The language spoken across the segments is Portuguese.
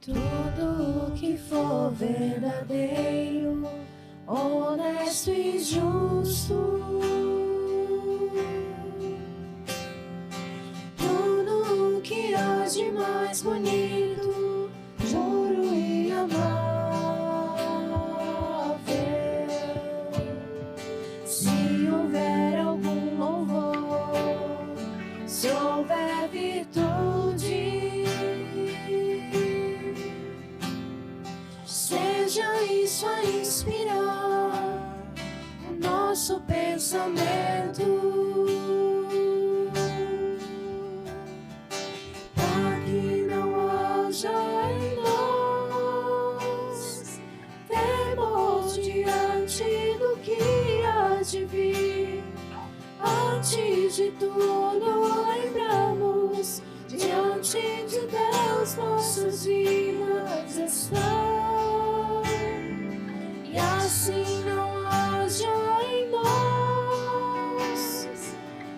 Tudo que for verdadeiro, honesto e justo, tudo que há de mais bonito, puro e amável. Se houver algum louvor, se houver virtude, seja isso a inspirar o nosso pensamento, para que não haja em nós temor diante do que há de vir. Antes de tudo, lembramos, diante de Deus nossas vidas estão, e assim não haja em nós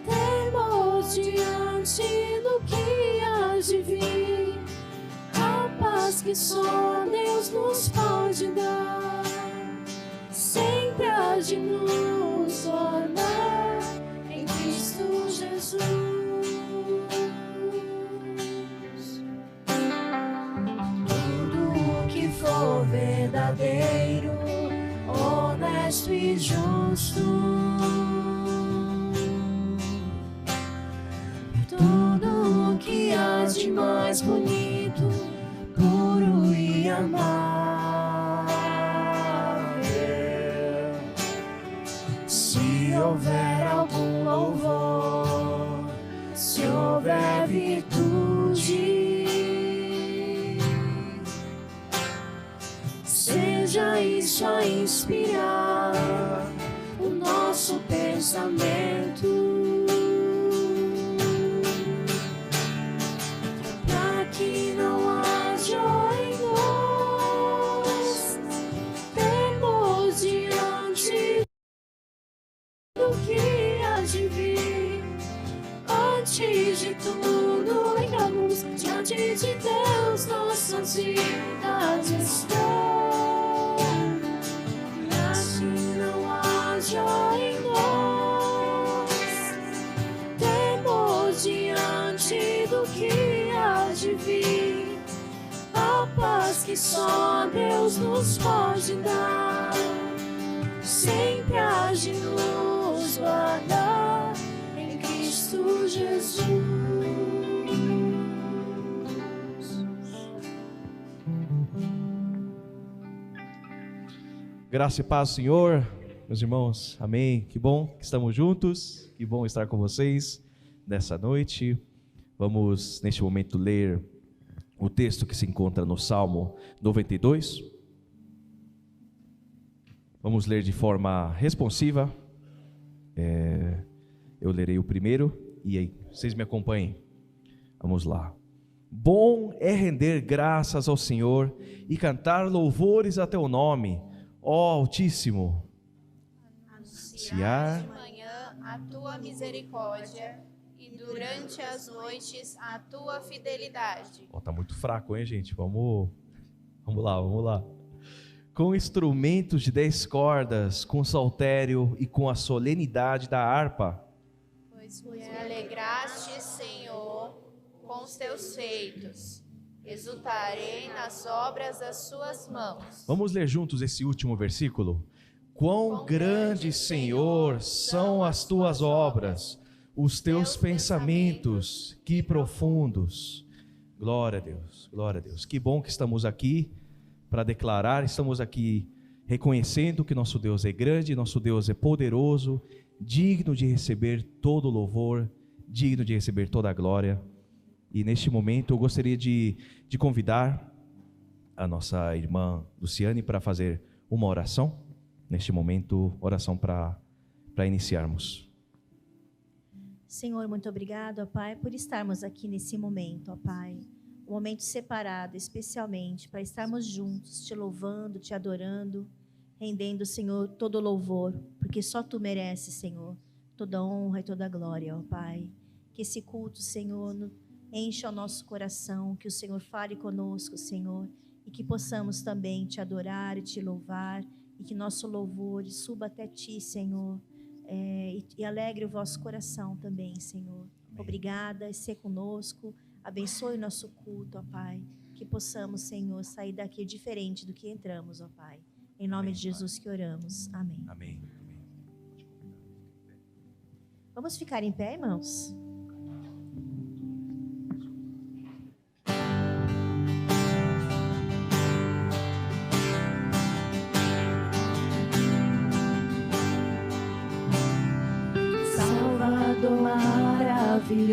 temor diante do que há de vir. A paz que só Deus nos pode dar, sempre há de nos tornar em Cristo Jesus. Tudo que for verdadeiro, honesto e justo, tudo que há de mais bonito, puro e amável. Se houver algum louvor, se houver virtude, seja isso a inspirar o nosso pensamento, para que não haja em nós temor diante do que há de vir. Antes de tudo, lembramos, diante de Deus nossas vidas estão, e assim não haja em nós temor diante do que há de vir. A paz que só Deus nos pode dar, sempre há de nos guardar em Cristo Jesus. Graça e paz, Senhor, meus irmãos, amém. Que bom que estamos juntos, que bom estar com vocês nessa noite. Vamos, neste momento, ler o texto que se encontra no Salmo 92. Vamos ler de forma responsiva. Eu lerei o primeiro e aí vocês me acompanhem. Vamos lá. Bom é render graças ao Senhor e cantar louvores a teu nome, ó Altíssimo. Anunciar de manhã a tua misericórdia e durante as noites a tua fidelidade. Tá muito fraco, hein, gente? Vamos lá. Com instrumentos de 10 cordas, com saltério e com a solenidade da harpa. Pois me alegraste, Senhor, com os teus feitos. Exultarei nas obras das suas mãos. Vamos ler juntos esse último versículo? Quão grande, Senhor, são as tuas obras, os teus pensamentos, que profundos. Glória a Deus, glória a Deus. Que bom que estamos aqui para declarar, estamos aqui reconhecendo que nosso Deus é grande, nosso Deus é poderoso, digno de receber todo o louvor, digno de receber toda a glória. E neste momento eu gostaria de convidar a nossa irmã Luciane para fazer uma oração. Neste momento, oração para iniciarmos. Senhor, muito obrigado, ó Pai, por estarmos aqui nesse momento, ó Pai. Um momento separado, especialmente, para estarmos juntos, te louvando, te adorando, rendendo, Senhor, todo louvor, porque só Tu mereces, Senhor, toda honra e toda glória, ó Pai. Que esse culto, Senhor, Encha o nosso coração, que o Senhor fale conosco, Senhor, e que possamos também te adorar e te louvar, e que nosso louvor suba até ti, Senhor, e alegre o vosso coração também, Senhor. Amém. Obrigada, ser conosco, abençoe o nosso culto, ó Pai, que possamos, Senhor, sair daqui diferente do que entramos, ó Pai. Em nome Amém, de Jesus que oramos. Amém. Amém. Vamos ficar em pé, irmãos? Salvador maravilhoso,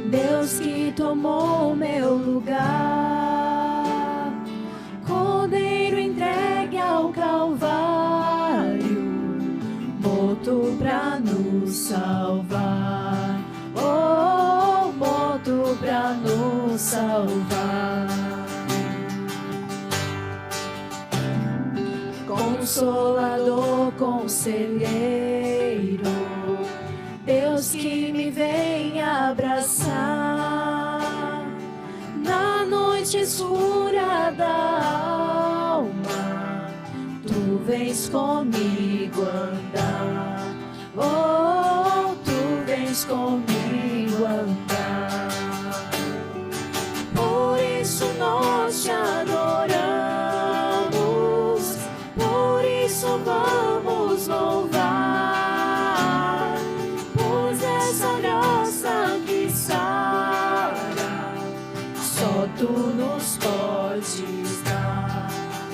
Deus que tomou meu lugar, Cordeiro entregue ao Calvário, morto pra nos salvar, oh, morto pra nos salvar. Consolador, conselheiro, Deus que me vem abraçar na noite escura da alma, tu vens comigo andar, oh, tu vens comigo andar. Por isso nós te adoramos, por isso vamos louvar, pois essa graça que sara, só tu nos podes dar,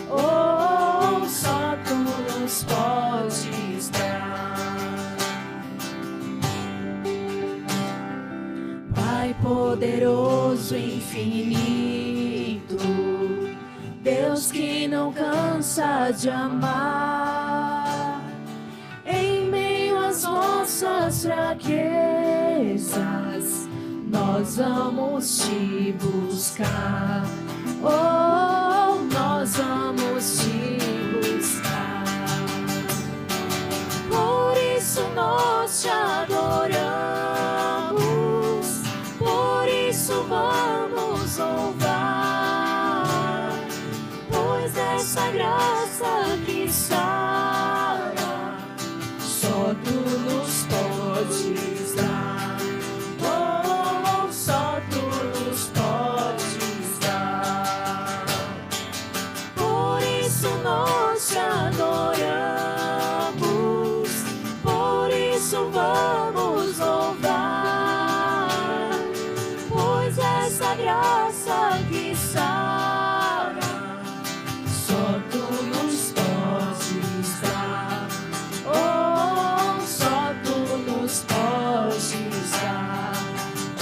oh, só tu nos podes dar. Pai poderoso, infinito, Deus que não cansa de amar, em meio às nossas fraquezas, nós vamos te buscar, oh, nós vamos te buscar. Por isso nós te adoramos, por isso vamos louvar, pois essa graça que sara, só tu nos podes dar, oh, só tu nos podes dar. Por isso nós te adoramos, por isso vamos louvar, pois essa graça que sara, só tu nos podes dar, oh, só tu nos podes dar,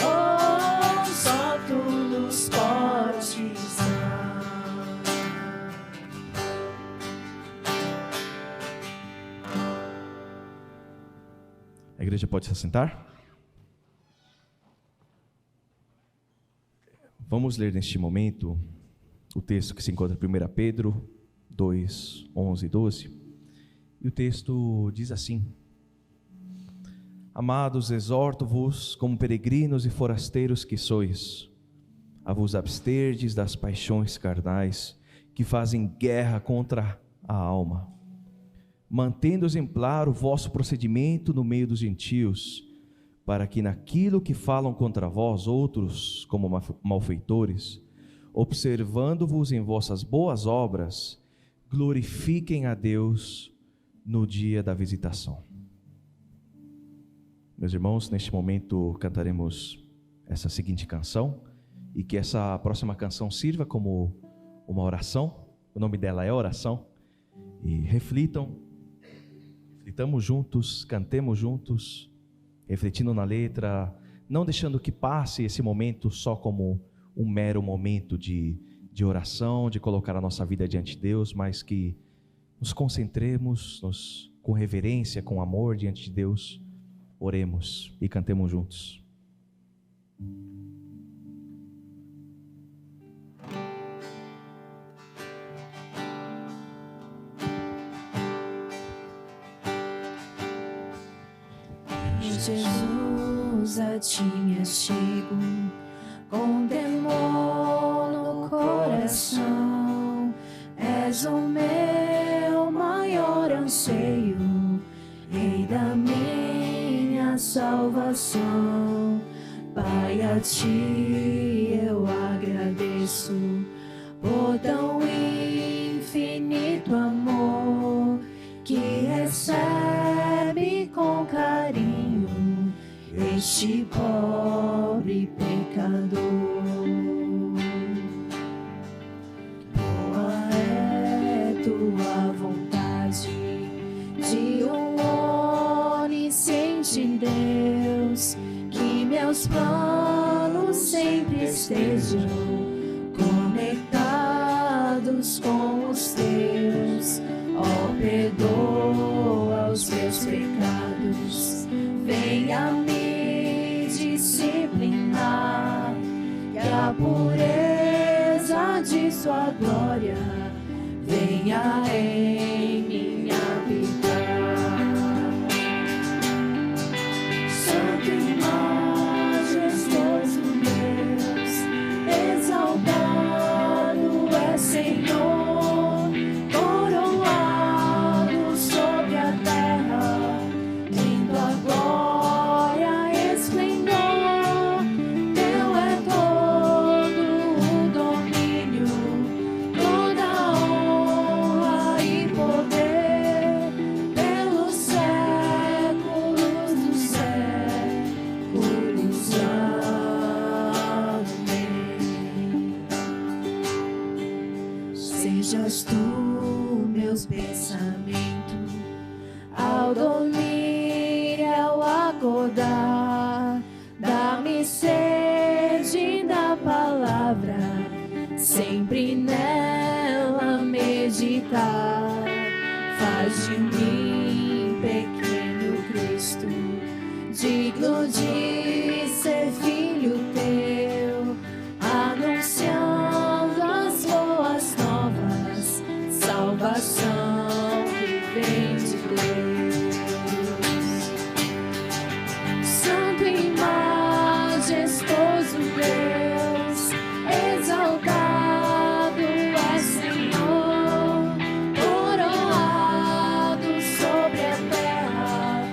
oh, só tu nos podes dar. A igreja pode se assentar? Vamos ler neste momento o texto que se encontra em 1 Pedro 2, 11 e 12. E o texto diz assim: Amados, exorto-vos como peregrinos e forasteiros que sois, a vos absterdes das paixões carnais que fazem guerra contra a alma, mantendo exemplar o vosso procedimento no meio dos gentios, para que naquilo que falam contra vós outros como malfeitores, observando-vos em vossas boas obras, glorifiquem a Deus no dia da visitação. Meus irmãos, neste momento cantaremos essa seguinte canção, e que essa próxima canção sirva como uma oração. O nome dela é oração. E reflitamos juntos, cantemos juntos, refletindo na letra, não deixando que passe esse momento só como um mero momento de oração, de colocar a nossa vida diante de Deus, mas que nos concentremos com reverência, com amor diante de Deus, oremos e cantemos juntos. Jesus Deus, a ti me achego, com temor no coração. És o meu maior anseio, Rei da minha salvação. Pai, a ti eu agradeço por tão infinito amor que recebe com carinho este pobre pecador. Boa é tua vontade de um onisciente Deus, que meus planos sempre estejam conectados com os teus. Ó, perdoa os meus pecados, venha me disciplinar, que a pureza de sua glória venha em mim habitar. Santo e majestoso Deus, exaltado é Senhor, coroado sobre a terra, em tua glória e esplendor. Teu é todo o domínio, toda a honra e poder, pelos séculos dos séculos. Amém. Sejas tu meus pensamentos, ao dormir e ao acordar. Dá-me sede da palavra, sempre nela meditar. Faz de mim, pequeno Cristo, digno de ser filho teu, anunciando as boas novas, salvação que vem de Deus. Santo e majestoso Deus, exaltado é Senhor, coroado sobre a terra,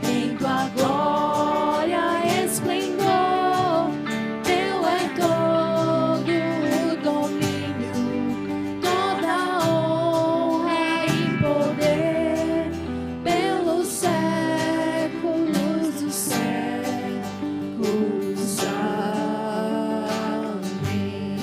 em tua glória e esplendor. Teu é todo o domínio, toda a honra e poder, pelos séculos dos séculos. Amém.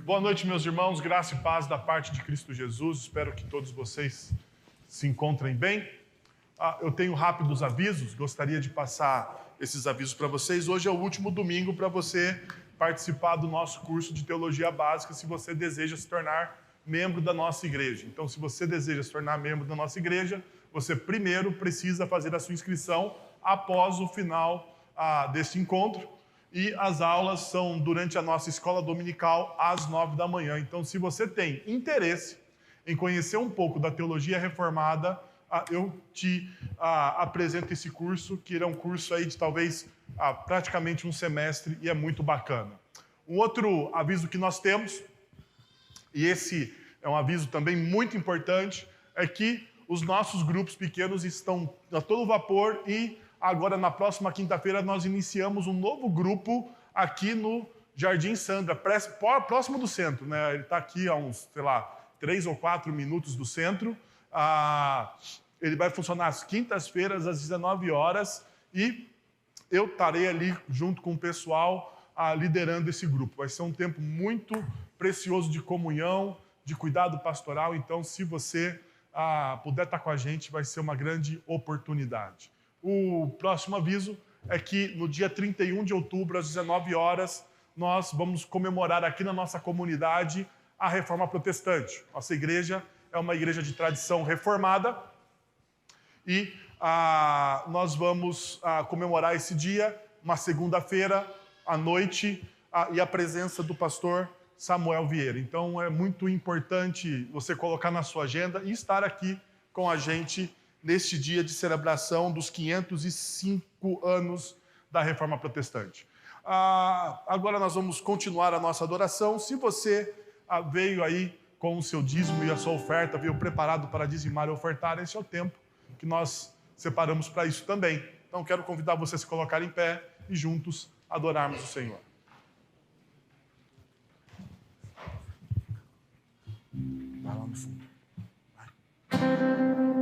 Boa noite, meus irmãos, graça e paz da parte de Cristo Jesus. Espero que todos vocês se encontrem bem. Eu tenho rápidos avisos, gostaria de passar esses avisos para vocês. Hoje é o último domingo para você participar do nosso curso de Teologia Básica, se você deseja se tornar membro da nossa igreja. Então, se você deseja se tornar membro da nossa igreja, você primeiro precisa fazer a sua inscrição após o final deste encontro. E as aulas são durante a nossa escola dominical às 9 da manhã. Então, se você tem interesse em conhecer um pouco da teologia reformada, eu te apresento esse curso, que é um curso aí de talvez praticamente um semestre, e é muito bacana. Um outro aviso que nós temos, e esse é um aviso também muito importante, é que os nossos grupos pequenos estão a todo vapor, e agora na próxima quinta-feira nós iniciamos um novo grupo aqui no Jardim Sandra, próximo do centro, né? Ele está aqui a uns, 3 ou 4 minutos do centro. Ele vai funcionar às quintas-feiras, às 19 horas, e eu estarei ali junto com o pessoal liderando esse grupo. Vai ser um tempo muito precioso de comunhão, de cuidado pastoral. Então, se você puder estar com a gente, vai ser uma grande oportunidade. O próximo aviso é que no dia 31 de outubro, às 19 horas, nós vamos comemorar aqui na nossa comunidade a Reforma Protestante. Nossa igreja é uma igreja de tradição reformada, e nós vamos comemorar esse dia, uma segunda-feira à noite, e a presença do pastor Samuel Vieira. Então é muito importante você colocar na sua agenda e estar aqui com a gente neste dia de celebração dos 505 anos da Reforma Protestante. Agora nós vamos continuar a nossa adoração. Se você veio aí com o seu dízimo e a sua oferta, veio preparado para dizimar e ofertar, esse é o tempo que nós separamos para isso também. Então quero convidar você a se colocar em pé e juntos adorarmos o Senhor. Vai lá no fundo. Vai. Vai lá, acabou.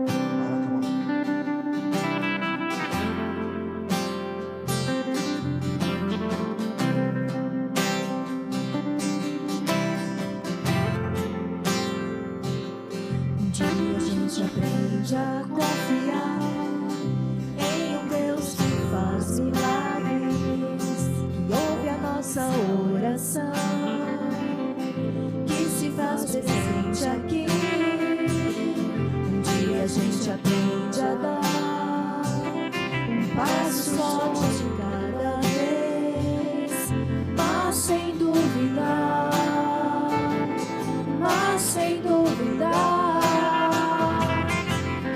Um dia a gente aprende a confiar em um Deus que faz milagres, que ouve a nossa oração, que se faz presente aqui. Um dia a gente aprende a dar um passo só de cada vez, mas sem duvidar,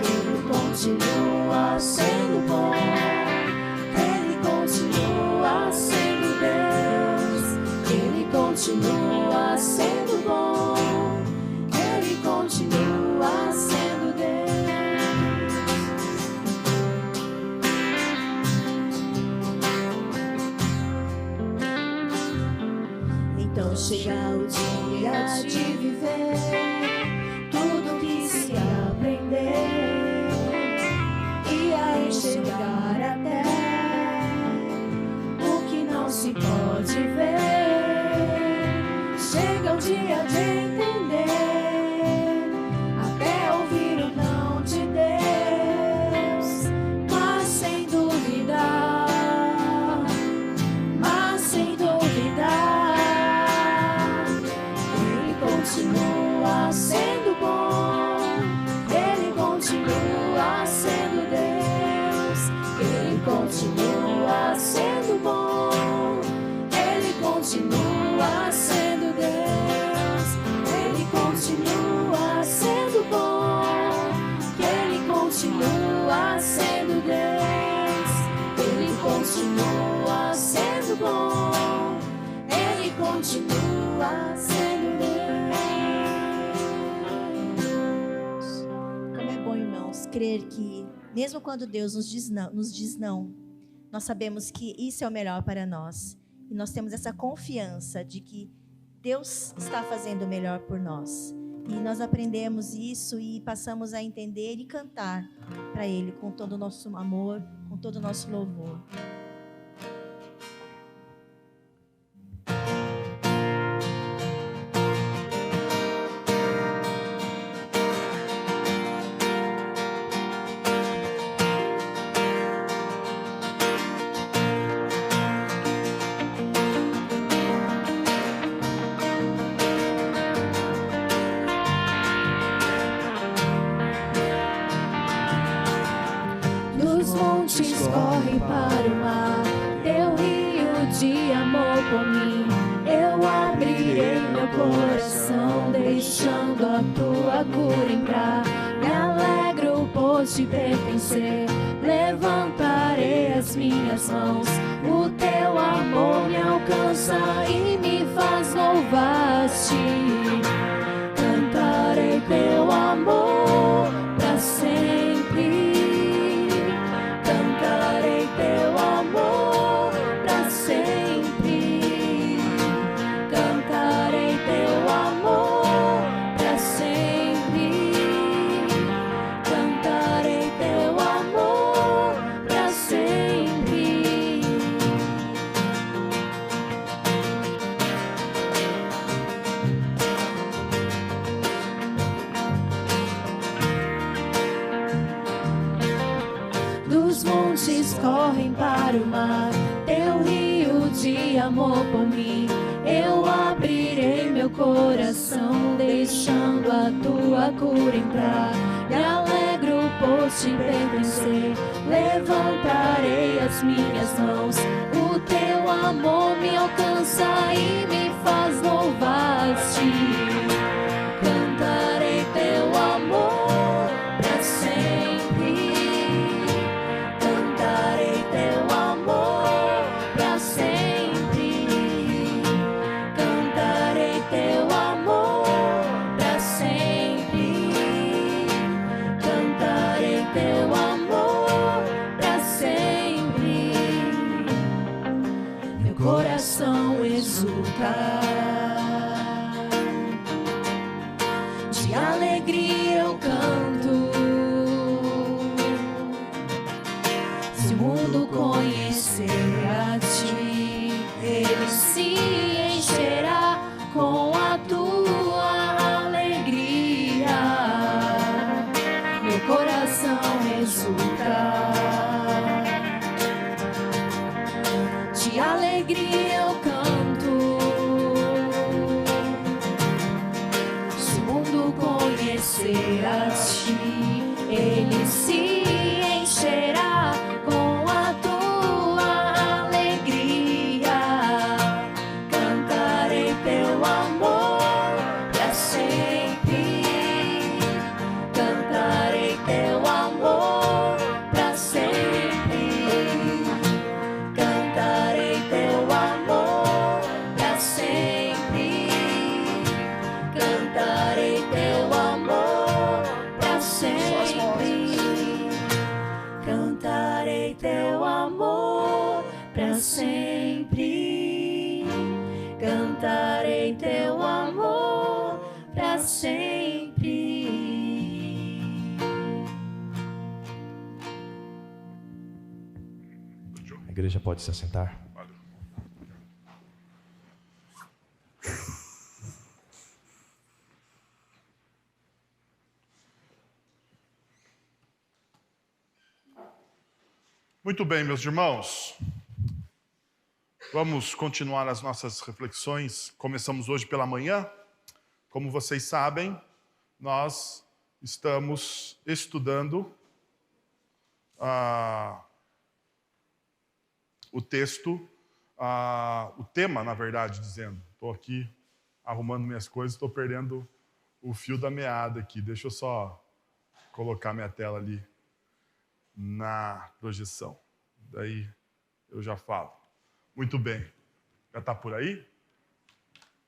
que Ele continua sendo bom, que Ele continua sendo Deus, que Ele continua sendo bom, que Ele continua sendo Deus. Então chega o dia de viver tudo que se aprender e a enxergar até o que não se pode ver. Chega o dia de entender, até ouvir o não de Deus, mas sem duvidar, Ele continua sendo bom, Ele continua sendo Deus, Ele continua sendo bom, Ele continua sendo Deus, Ele continua sendo bom, Ele continua sendo Deus, Ele continua sendo bom, Ele continua sendo Deus. Como é bom, irmãos, crer que, mesmo quando Deus nos diz não, nós sabemos que isso é o melhor para nós. E nós temos essa confiança de que Deus está fazendo o melhor por nós. E nós aprendemos isso e passamos a entender e cantar para Ele com todo o nosso amor, com todo o nosso louvor. Dos montes correm para o mar, teu rio de amor por mim. Eu abrirei meu coração, deixando a tua cura entrar. Me alegro por te pertencer, levantarei as minhas mãos. O teu amor me alcança e me faz louvar-te. Cantarei teu amor para sempre. Cantarei teu amor para sempre. Cantarei teu amor para sempre. Cantarei teu amor para sempre. Dos montes correm para o mar, teu rio de amor por mim. Eu abrirei meu coração, deixando a tua cura entrar. Me alegro por te pertencer, levantarei as minhas mãos. O teu amor me alcança e me faz louvar. exultar. De alegria eu canto. Se o mundo conhecer a ti, ele se encherá com a tua alegria. Cantarei teu amor pra sempre. Cantarei teu amor pra sempre. Cantarei teu amor pra sempre. Cantarei teu amor pra sempre. Cantarei teu amor pra sempre. Cantarei teu amor pra sempre. A igreja pode se assentar. Valeu. Muito bem, meus irmãos. Vamos continuar as nossas reflexões. Começamos hoje pela manhã. Como vocês sabem, nós estamos estudando o texto, o tema, na verdade, dizendo. Estou aqui arrumando minhas coisas, estou perdendo o fio da meada aqui. Deixa eu só colocar minha tela ali na projeção. Daí eu já falo. Muito bem. Já está por aí?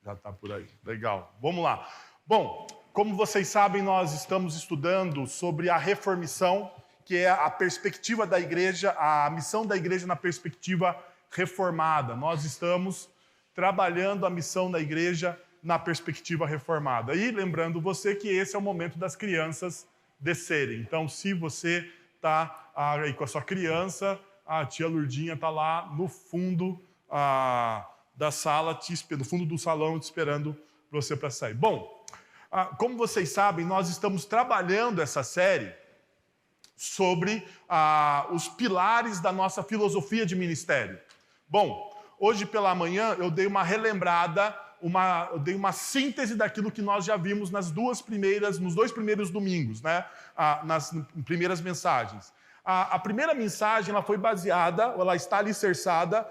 Já está por aí. Legal. Vamos lá. Bom, como vocês sabem, nós estamos estudando sobre a reformição, que é a perspectiva da igreja, a missão da igreja na perspectiva reformada. Nós estamos trabalhando a missão da igreja na perspectiva reformada. E lembrando você que esse é o momento das crianças descerem. Então, se você está aí com a sua criança, a tia Lurdinha está lá no fundo da sala, no fundo do salão, te esperando você para sair. Bom, como vocês sabem, nós estamos trabalhando essa série sobre os pilares da nossa filosofia de ministério. Bom, hoje pela manhã eu dei uma relembrada, eu dei uma síntese daquilo que nós já vimos nos dois primeiros domingos, né? Nas primeiras mensagens. A primeira mensagem ela foi baseada, ela está alicerçada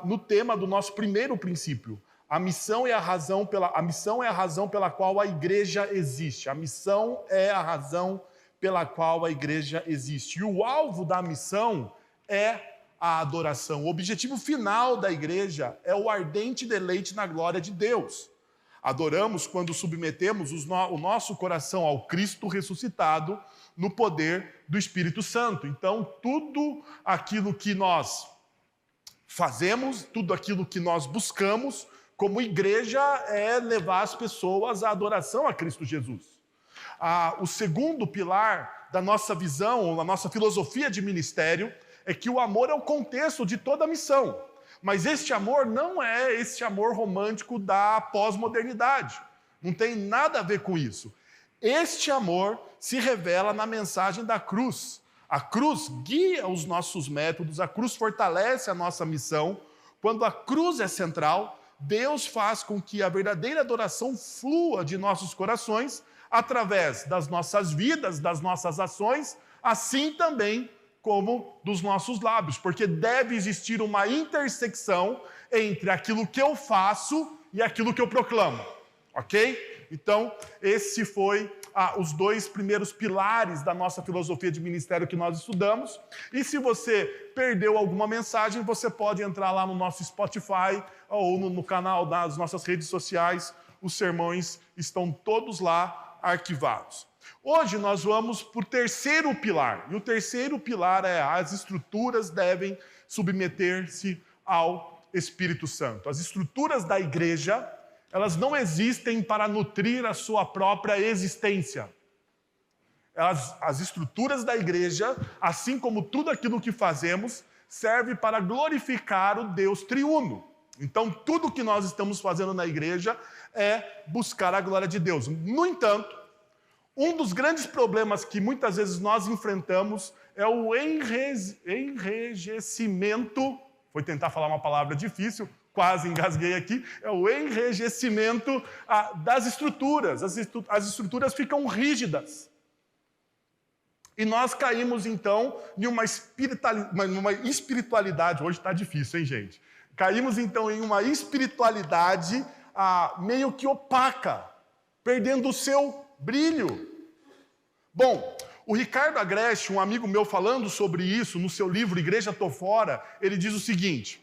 no tema do nosso primeiro princípio. A missão é a razão pela qual a igreja existe. A missão é a razão pela qual a igreja existe. E o alvo da missão é a adoração. O objetivo final da igreja é o ardente deleite na glória de Deus. Adoramos quando submetemos o nosso coração ao Cristo ressuscitado no poder do Espírito Santo. Então, tudo aquilo que nós fazemos, tudo aquilo que nós buscamos como igreja é levar as pessoas à adoração a Cristo Jesus. O segundo pilar da nossa visão, ou da nossa filosofia de ministério, é que o amor é o contexto de toda a missão. Mas este amor não é esse amor romântico da pós-modernidade. Não tem nada a ver com isso. Este amor se revela na mensagem da cruz. A cruz guia os nossos métodos, a cruz fortalece a nossa missão. Quando a cruz é central, Deus faz com que a verdadeira adoração flua de nossos corações através das nossas vidas, das nossas ações, assim também como dos nossos lábios, porque deve existir uma intersecção entre aquilo que eu faço e aquilo que eu proclamo, ok? Então, esse foi os dois primeiros pilares da nossa filosofia de ministério que nós estudamos. E se você perdeu alguma mensagem, você pode entrar lá no nosso Spotify ou no canal das nossas redes sociais. Os sermões estão todos lá arquivados. Hoje nós vamos para o terceiro pilar. E o terceiro pilar é: as estruturas devem submeter-se ao Espírito Santo. As estruturas da igreja, elas não existem para nutrir a sua própria existência. As estruturas da igreja, assim como tudo aquilo que fazemos, serve para glorificar o Deus triuno. Então, tudo que nós estamos fazendo na igreja é buscar a glória de Deus. No entanto, Um dos grandes problemas que muitas vezes nós enfrentamos é o enrijecimento. Vou tentar falar uma palavra difícil, quase engasguei aqui. É o enrijecimento das estruturas. As estruturas ficam rígidas. E nós caímos, então, em uma espiritualidade. Hoje está difícil, hein, gente? Caímos, então, em uma espiritualidade meio que opaca, perdendo o seu brilho. Bom, o Ricardo Agreste, um amigo meu, falando sobre isso no seu livro Igreja Tô Fora, ele diz o seguinte: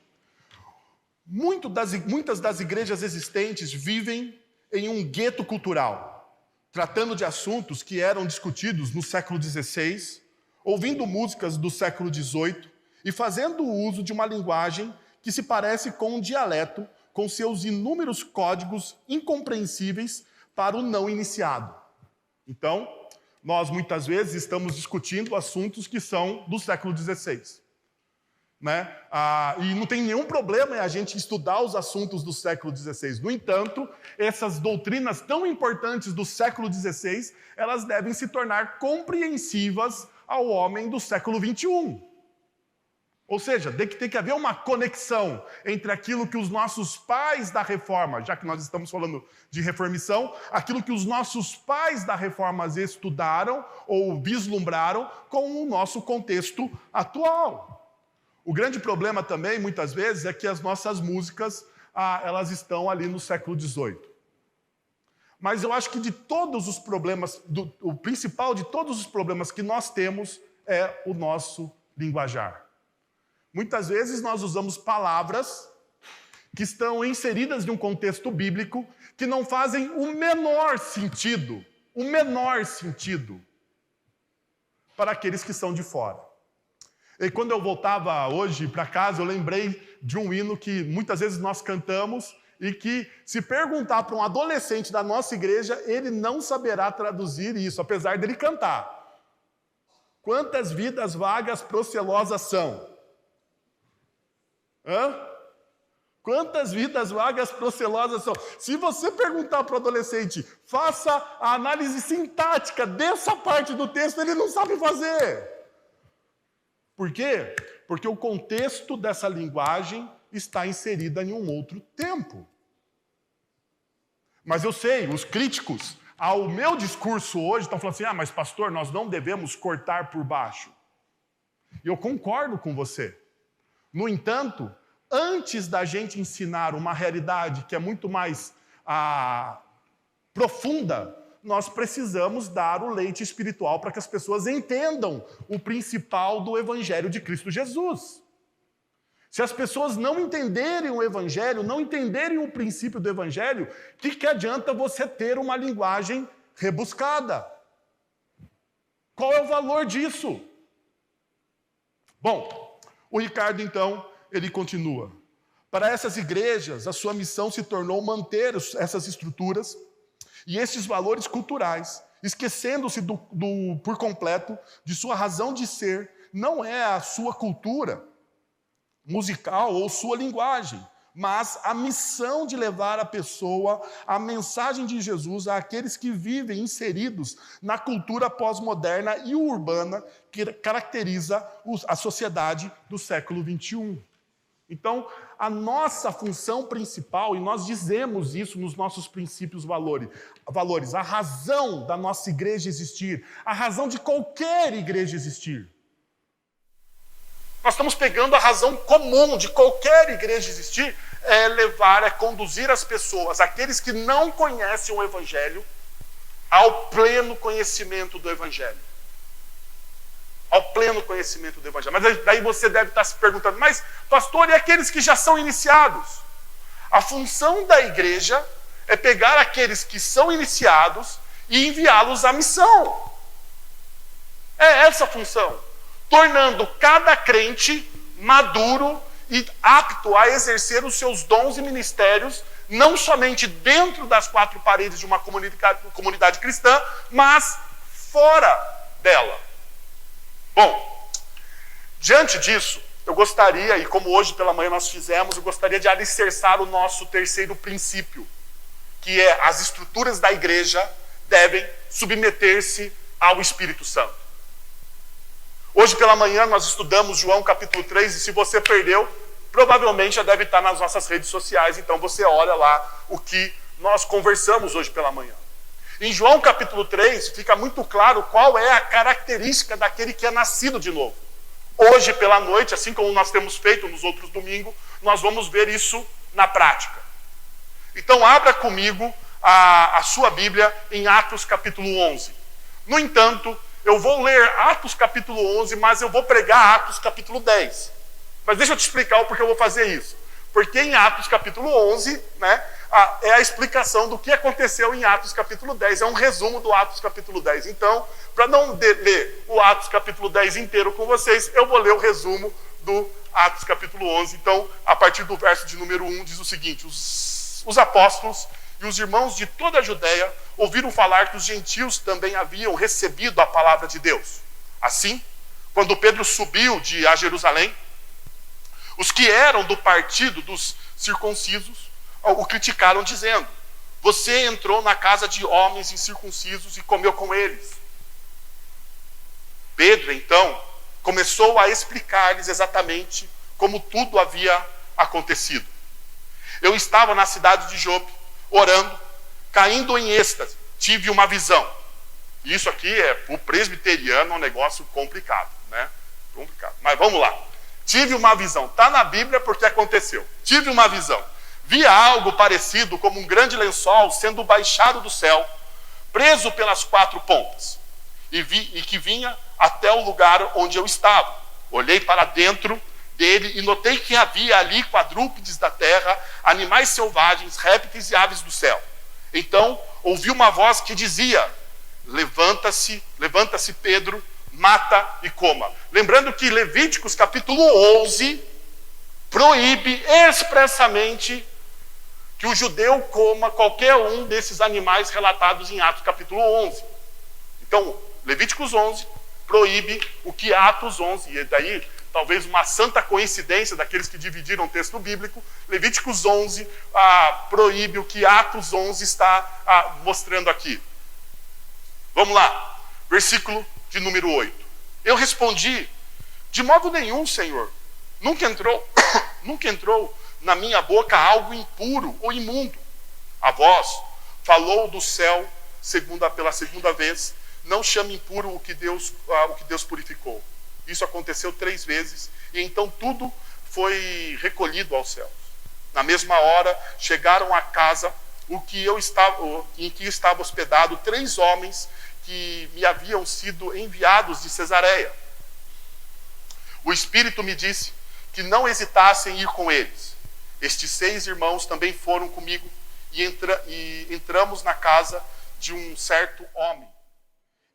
muitas das igrejas existentes vivem em um gueto cultural, tratando de assuntos que eram discutidos no século XVI, ouvindo músicas do século XVIII e fazendo uso de uma linguagem que se parece com um dialeto, com seus inúmeros códigos incompreensíveis para o não iniciado. Então, nós muitas vezes estamos discutindo assuntos que são do século XVI. Né? E não tem nenhum problema em a gente estudar os assuntos do século XVI. No entanto, essas doutrinas tão importantes do século XVI, elas devem se tornar compreensivas ao homem do século XXI. Ou seja, tem que haver uma conexão entre aquilo que os nossos pais da Reforma, já que nós estamos falando de reformição, aquilo que os nossos pais da Reforma estudaram ou vislumbraram com o nosso contexto atual. O grande problema também, muitas vezes, é que as nossas músicas, elas estão ali no século XVIII. Mas eu acho que de todos os problemas, o principal de todos os problemas que nós temos é o nosso linguajar. Muitas vezes nós usamos palavras que estão inseridas em um contexto bíblico que não fazem o menor sentido para aqueles que são de fora. E quando eu voltava hoje para casa, eu lembrei de um hino que muitas vezes nós cantamos e que, se perguntar para um adolescente da nossa igreja, ele não saberá traduzir isso, apesar dele cantar. Quantas vidas vagas procelosas são? Quantas vidas vagas procelosas são? Se você perguntar para o adolescente, faça a análise sintática dessa parte do texto, ele não sabe fazer. Por quê? Porque o contexto dessa linguagem está inserida em um outro tempo. Mas eu sei, os críticos ao meu discurso hoje estão falando assim, mas pastor, nós não devemos cortar por baixo. E eu concordo com você. No entanto, antes da gente ensinar uma realidade que é muito mais profunda, nós precisamos dar o leite espiritual para que as pessoas entendam o principal do Evangelho de Cristo Jesus. Se as pessoas não entenderem o Evangelho, não entenderem o princípio do Evangelho, o que adianta você ter uma linguagem rebuscada? Qual é o valor disso? Bom, o Ricardo, então, ele continua. Para essas igrejas, a sua missão se tornou manter essas estruturas e esses valores culturais, esquecendo-se por completo de sua razão de ser, não é a sua cultura musical ou sua linguagem, mas a missão de levar a pessoa, a mensagem de Jesus àqueles que vivem inseridos na cultura pós-moderna e urbana que caracteriza a sociedade do século XXI. Então, a nossa função principal, e nós dizemos isso nos nossos princípios valores, a razão da nossa igreja existir, a razão de qualquer igreja existir. Nós estamos pegando a razão comum de qualquer igreja existir, é conduzir as pessoas, aqueles que não conhecem o Evangelho, ao pleno conhecimento do Evangelho. Ao pleno conhecimento do Evangelho. Mas daí você deve estar se perguntando, mas pastor, e aqueles que já são iniciados? A função da igreja é pegar aqueles que são iniciados e enviá-los à missão. É essa a função. Tornando cada crente maduro e apto a exercer os seus dons e ministérios, não somente dentro das quatro paredes de uma comunidade cristã, mas fora dela. Bom, diante disso, eu gostaria, e como hoje pela manhã nós fizemos, eu gostaria de alicerçar o nosso terceiro princípio, que é as estruturas da igreja devem submeter-se ao Espírito Santo. Hoje pela manhã nós estudamos João capítulo 3, e se você perdeu, provavelmente já deve estar nas nossas redes sociais, então você olha lá o que nós conversamos hoje pela manhã. Em João capítulo 3 fica muito claro qual é a característica daquele que é nascido de novo. Hoje pela noite, assim como nós temos feito nos outros domingos, nós vamos ver isso na prática. Então abra comigo a sua Bíblia em Atos capítulo 11. No entanto, eu vou ler Atos capítulo 11, mas eu vou pregar Atos capítulo 10. Mas deixa eu te explicar o porquê eu vou fazer isso. Porque em Atos capítulo 11, é a explicação do que aconteceu em Atos capítulo 10. É um resumo do Atos capítulo 10. Então, para não ler o Atos capítulo 10 inteiro com vocês, eu vou ler o resumo do Atos capítulo 11. Então, a partir do verso de número 1, diz o seguinte: os apóstolos e os irmãos de toda a Judéia ouviram falar que os gentios também haviam recebido a palavra de Deus. Assim, quando Pedro subiu a Jerusalém, os que eram do partido dos circuncisos o criticaram, dizendo: você entrou na casa de homens incircuncisos e comeu com eles. Pedro, então, começou a explicar-lhes exatamente como tudo havia acontecido. Eu estava na cidade de Jope, orando, caindo em êxtase, tive uma visão. Isso aqui para o presbiteriano um negócio complicado, né? Complicado. Mas vamos lá. Tive uma visão. Está na Bíblia porque aconteceu. Tive uma visão. Vi algo parecido como um grande lençol sendo baixado do céu, preso pelas 4 pontas, e que vinha até o lugar onde eu estava. Olhei para dentro dele e notei que havia ali quadrúpedes da terra, animais selvagens, répteis e aves do céu. Então ouvi uma voz que dizia: levanta-se, Pedro, mata e coma. Lembrando que Levíticos capítulo 11 proíbe expressamente que o judeu coma qualquer um desses animais relatados em Atos capítulo 11. Então, Levíticos 11 proíbe o que Atos 11, e daí talvez uma santa coincidência daqueles que dividiram o texto bíblico, Levíticos 11 proíbe o que Atos 11 está mostrando aqui. Vamos lá, versículo de número 8. Eu respondi: de modo nenhum, Senhor. Nunca entrou na minha boca algo impuro ou imundo. A voz falou do céu pela segunda vez: não chame impuro o que Deus purificou. Isso aconteceu 3 vezes, e então tudo foi recolhido aos céus. Na mesma hora, chegaram à casa em que estava hospedado 3 homens que me haviam sido enviados de Cesareia. O Espírito me disse que não hesitassem em ir com eles. Estes 6 irmãos também foram comigo, e entramos na casa de um certo homem.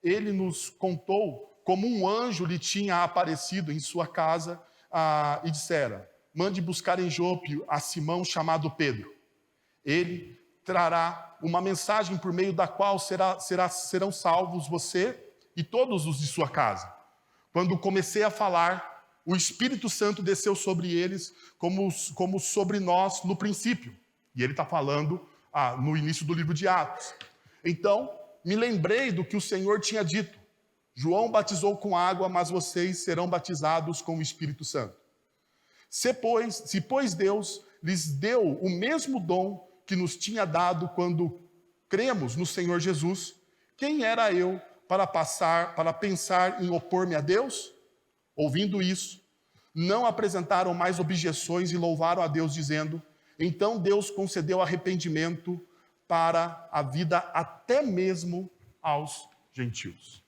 Ele nos contou como um anjo lhe tinha aparecido em sua casa e dissera: mande buscar em Jope a Simão chamado Pedro. Ele trará uma mensagem por meio da qual serão salvos você e todos os de sua casa. Quando comecei a falar, o Espírito Santo desceu sobre eles como sobre nós no princípio. E ele está falando no início do livro de Atos. Então, me lembrei do que o Senhor tinha dito: João batizou com água, mas vocês serão batizados com o Espírito Santo. Se pois Deus lhes deu o mesmo dom que nos tinha dado quando cremos no Senhor Jesus, quem era eu para pensar em opor-me a Deus? Ouvindo isso, não apresentaram mais objeções e louvaram a Deus, dizendo: então Deus concedeu arrependimento para a vida até mesmo aos gentios.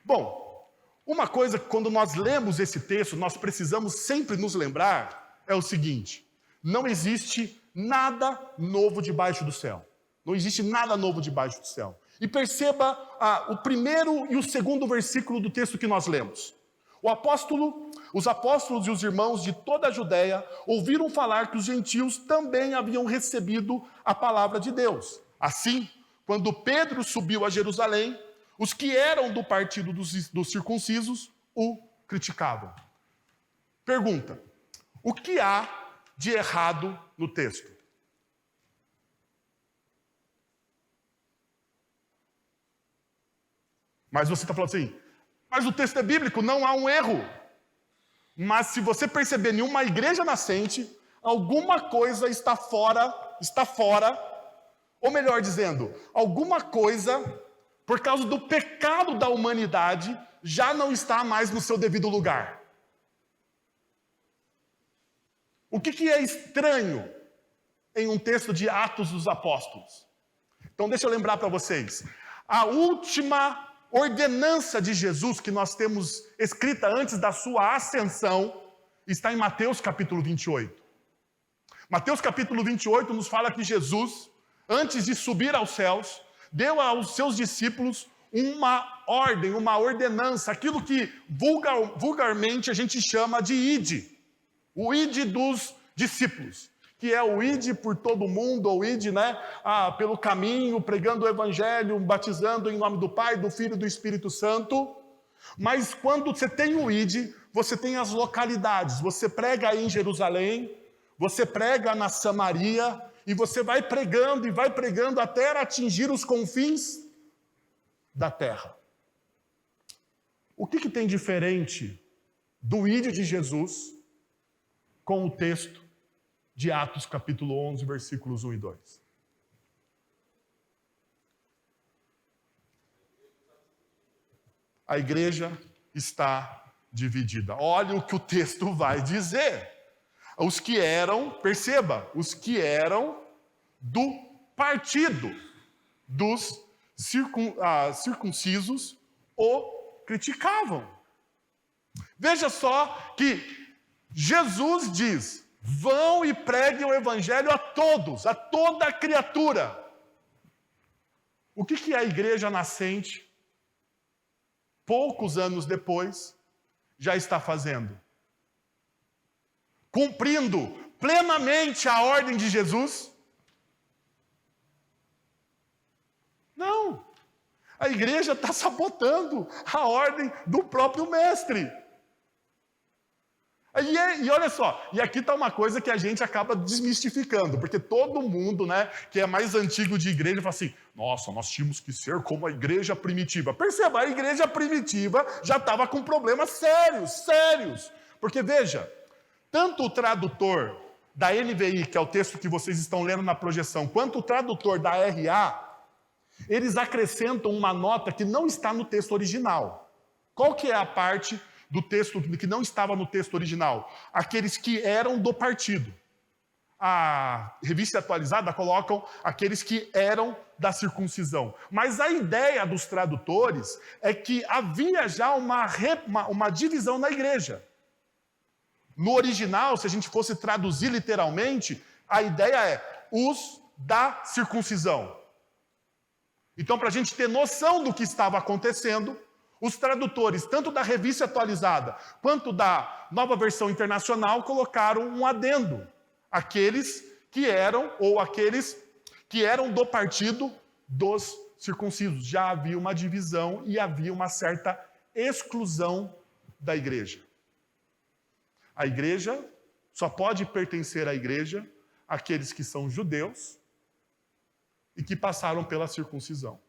Bom, uma coisa que quando nós lemos esse texto, nós precisamos sempre nos lembrar é o seguinte: não existe nada novo debaixo do céu. Não existe nada novo debaixo do céu. E perceba o primeiro e o segundo versículo do texto que nós lemos. Os apóstolos e os irmãos de toda a Judéia ouviram falar que os gentios também haviam recebido a palavra de Deus. Assim, quando Pedro subiu a Jerusalém, os que eram do partido dos circuncisos o criticavam. Pergunta: o que há de errado no texto? Mas você está falando assim, mas o texto é bíblico, não há um erro. Mas se você perceber em uma igreja nascente, alguma coisa está fora, ou melhor dizendo, alguma coisa, por causa do pecado da humanidade, já não está mais no seu devido lugar. O que é estranho em um texto de Atos dos Apóstolos? Então deixa eu lembrar para vocês. A última ordenança de Jesus que nós temos escrita antes da sua ascensão está em Mateus capítulo 28. Mateus capítulo 28 nos fala que Jesus, antes de subir aos céus, deu aos seus discípulos uma ordem, uma ordenança, aquilo que vulgarmente a gente chama de ide, o ide dos discípulos, que é o ide por todo mundo, ou ide, pelo caminho, pregando o evangelho, batizando em nome do Pai, do Filho e do Espírito Santo. Mas quando você tem o ide, você tem as localidades, você prega aí em Jerusalém, você prega na Samaria, e você vai pregando até atingir os confins da terra. O que tem diferente do ide de Jesus com o texto de Atos capítulo 11, versículos 1 e 2? A igreja está dividida. Olha o que o texto vai dizer. Os que eram, perceba, os que eram do partido dos circuncisos o criticavam. Veja só que Jesus diz: vão e preguem o evangelho a todos, a toda criatura. O que a igreja nascente, poucos anos depois, já está fazendo? Cumprindo plenamente a ordem de Jesus? Não. A igreja está sabotando a ordem do próprio mestre. E olha só, e aqui está uma coisa que a gente acaba desmistificando, porque todo mundo, que é mais antigo de igreja, fala assim: nossa, nós tínhamos que ser como a igreja primitiva. Perceba, a igreja primitiva já estava com problemas sérios. Porque veja, tanto o tradutor da NVI, que é o texto que vocês estão lendo na projeção, quanto o tradutor da RA, eles acrescentam uma nota que não está no texto original. Qual que é a parte do texto que não estava no texto original? Aqueles que eram do partido. A Revista Atualizada colocam aqueles que eram da circuncisão. Mas a ideia dos tradutores é que havia já uma divisão na igreja. No original, se a gente fosse traduzir literalmente, a ideia é os da circuncisão. Então, para a gente ter noção do que estava acontecendo, os tradutores, tanto da Revista Atualizada quanto da Nova Versão Internacional, colocaram um adendo. Aqueles que eram do partido dos circuncisos. Já havia uma divisão e havia uma certa exclusão da igreja. A igreja só pode pertencer à igreja aqueles que são judeus e que passaram pela circuncisão.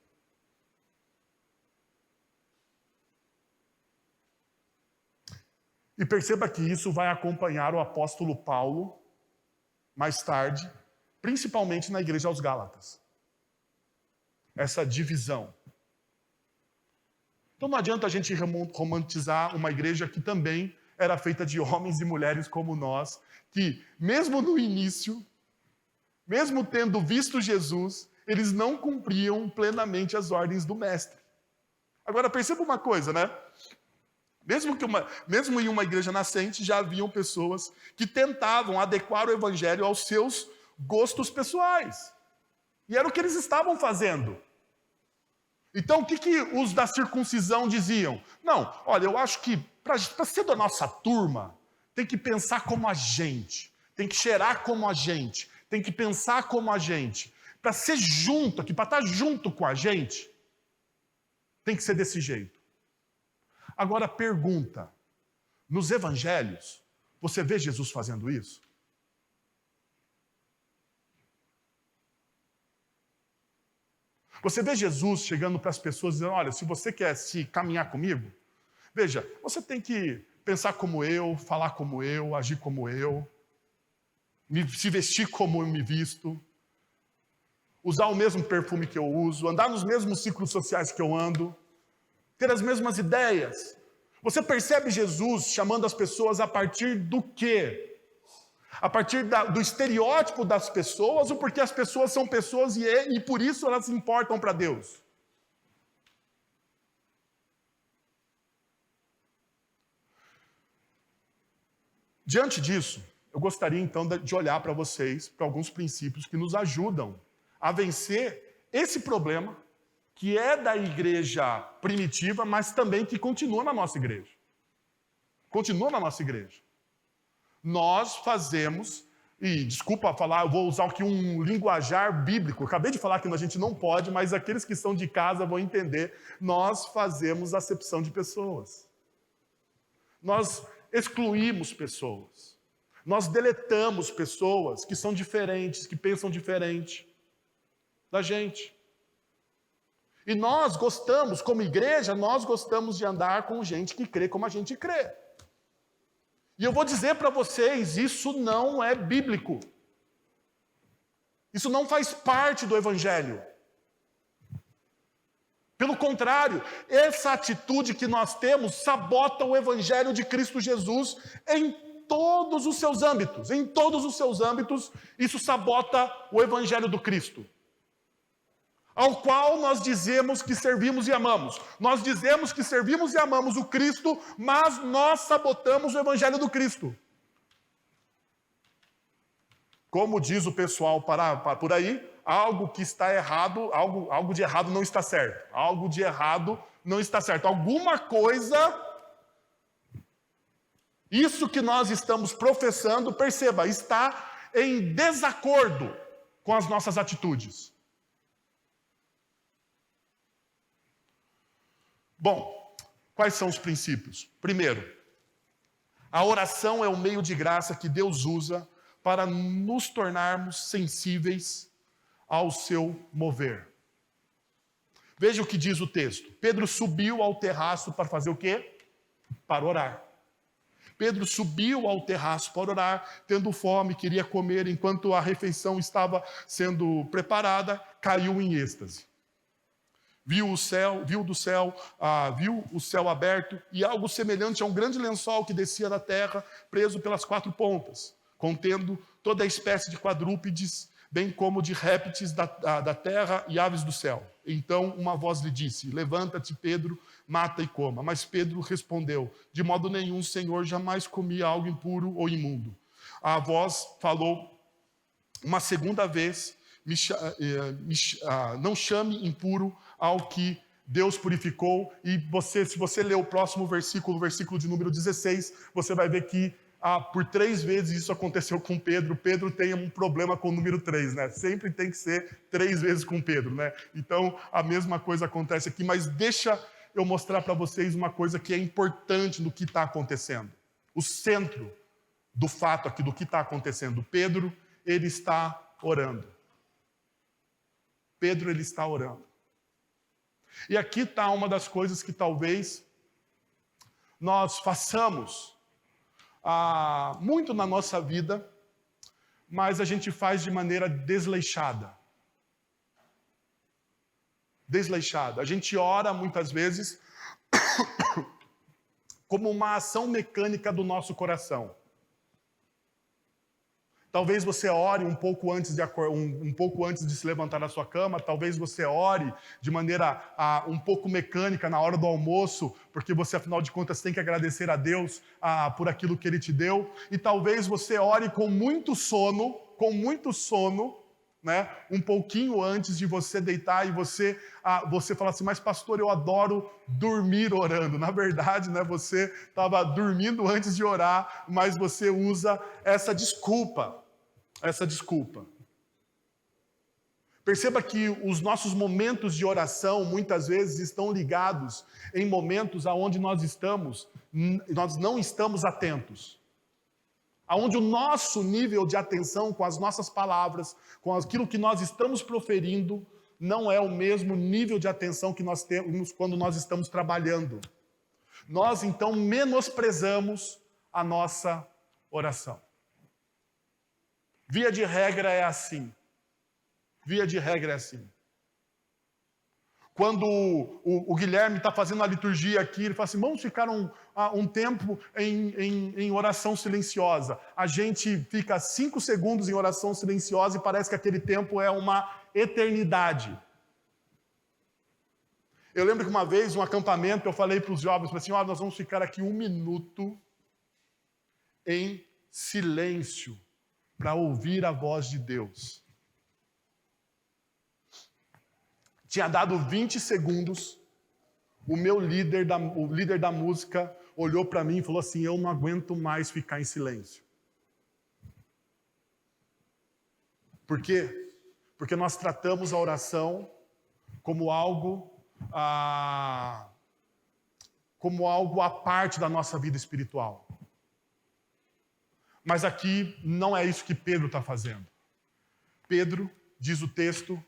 E perceba que isso vai acompanhar o apóstolo Paulo mais tarde, principalmente na igreja aos Gálatas. Essa divisão. Então não adianta a gente romantizar uma igreja que também era feita de homens e mulheres como nós, que mesmo no início, mesmo tendo visto Jesus, eles não cumpriam plenamente as ordens do mestre. Agora perceba uma coisa, Mesmo em uma igreja nascente, já haviam pessoas que tentavam adequar o evangelho aos seus gostos pessoais. E era o que eles estavam fazendo. Então, o que os da circuncisão diziam? Não, olha, eu acho que para ser da nossa turma, tem que pensar como a gente, tem que cheirar como a gente, tem que pensar como a gente. Para ser junto aqui, para estar junto com a gente, tem que ser desse jeito. Agora pergunta, nos evangelhos, você vê Jesus fazendo isso? Você vê Jesus chegando para as pessoas dizendo, olha, se você quer se caminhar comigo, veja, você tem que pensar como eu, falar como eu, agir como eu, se vestir como eu me visto, usar o mesmo perfume que eu uso, andar nos mesmos ciclos sociais que eu ando, ter as mesmas ideias. Você percebe Jesus chamando as pessoas a partir do quê? A partir do estereótipo das pessoas, ou porque as pessoas são pessoas e por isso elas se importam para Deus? Diante disso, eu gostaria então de olhar para vocês, para alguns princípios que nos ajudam a vencer esse problema, que é da igreja primitiva, mas também que continua na nossa igreja. Continua na nossa igreja. Nós fazemos, e desculpa falar, eu vou usar aqui um linguajar bíblico, eu acabei de falar que a gente não pode, mas aqueles que são de casa vão entender, nós fazemos acepção de pessoas. Nós excluímos pessoas. Nós deletamos pessoas que são diferentes, que pensam diferente da gente. E nós gostamos, como igreja, nós gostamos de andar com gente que crê como a gente crê. E eu vou dizer para vocês, isso não é bíblico. Isso não faz parte do Evangelho. Pelo contrário, essa atitude que nós temos sabota o Evangelho de Cristo Jesus em todos os seus âmbitos. Em todos os seus âmbitos, isso sabota o Evangelho do Cristo, ao qual nós dizemos que servimos e amamos. Nós dizemos que servimos e amamos o Cristo, mas nós sabotamos o Evangelho do Cristo. Como diz o pessoal por aí, algo que está errado, algo de errado não está certo. Algo de errado não está certo. Alguma coisa, isso que nós estamos professando, perceba, está em desacordo com as nossas atitudes. Bom, quais são os princípios? Primeiro, a oração é o meio de graça que Deus usa para nos tornarmos sensíveis ao seu mover. Veja o que diz o texto. Pedro subiu ao terraço para fazer o quê? Para orar. Pedro subiu ao terraço para orar, tendo fome, queria comer, enquanto a refeição estava sendo preparada, caiu em êxtase. Viu o céu aberto e algo semelhante a um grande lençol que descia da terra, preso pelas 4 pontas, contendo toda a espécie de quadrúpedes, bem como de répteis da terra e aves do céu. Então uma voz lhe disse, levanta-te, Pedro, mata e coma. Mas Pedro respondeu, de modo nenhum, Senhor, jamais comi algo impuro ou imundo. A voz falou uma segunda vez, não chame impuro ao que Deus purificou. E se você ler o próximo versículo, o versículo de número 16, você vai ver que por 3 vezes isso aconteceu com Pedro. Pedro tem um problema com o número 3, né? Sempre tem que ser 3 vezes com Pedro, né? Então, a mesma coisa acontece aqui, mas deixa eu mostrar para vocês uma coisa que é importante no que está acontecendo. O centro do fato aqui, do que está acontecendo. Pedro, ele está orando. Pedro, ele está orando. E aqui está uma das coisas que talvez nós façamos muito na nossa vida, mas a gente faz de maneira desleixada. Desleixada. A gente ora muitas vezes como uma ação mecânica do nosso coração. Talvez você ore um pouco antes de se levantar da sua cama, talvez você ore de maneira um pouco mecânica na hora do almoço, porque você, afinal de contas, tem que agradecer a Deus por aquilo que Ele te deu, e talvez você ore com muito sono, né, um pouquinho antes de você deitar, e você fala assim, mas pastor, eu adoro dormir orando. Na verdade, né, você estava dormindo antes de orar, mas você usa essa desculpa. Perceba que os nossos momentos de oração, muitas vezes, estão ligados em momentos onde nós não estamos atentos. Onde o nosso nível de atenção com as nossas palavras, com aquilo que nós estamos proferindo, não é o mesmo nível de atenção que nós temos quando nós estamos trabalhando. Nós, então, menosprezamos a nossa oração. Via de regra é assim. Via de regra é assim. Quando o Guilherme está fazendo a liturgia aqui, ele fala assim, vamos ficar um tempo em oração silenciosa. A gente fica 5 segundos em oração silenciosa e parece que aquele tempo é uma eternidade. Eu lembro que uma vez, um acampamento, eu falei para os jovens, falei assim, nós vamos ficar aqui 1 minuto em silêncio para ouvir a voz de Deus. Tinha dado 20 segundos, o líder da música olhou para mim e falou assim, eu não aguento mais ficar em silêncio. Por quê? Porque nós tratamos a oração como algo à parte da nossa vida espiritual. Mas aqui não é isso que Pedro está fazendo. Pedro, diz o texto,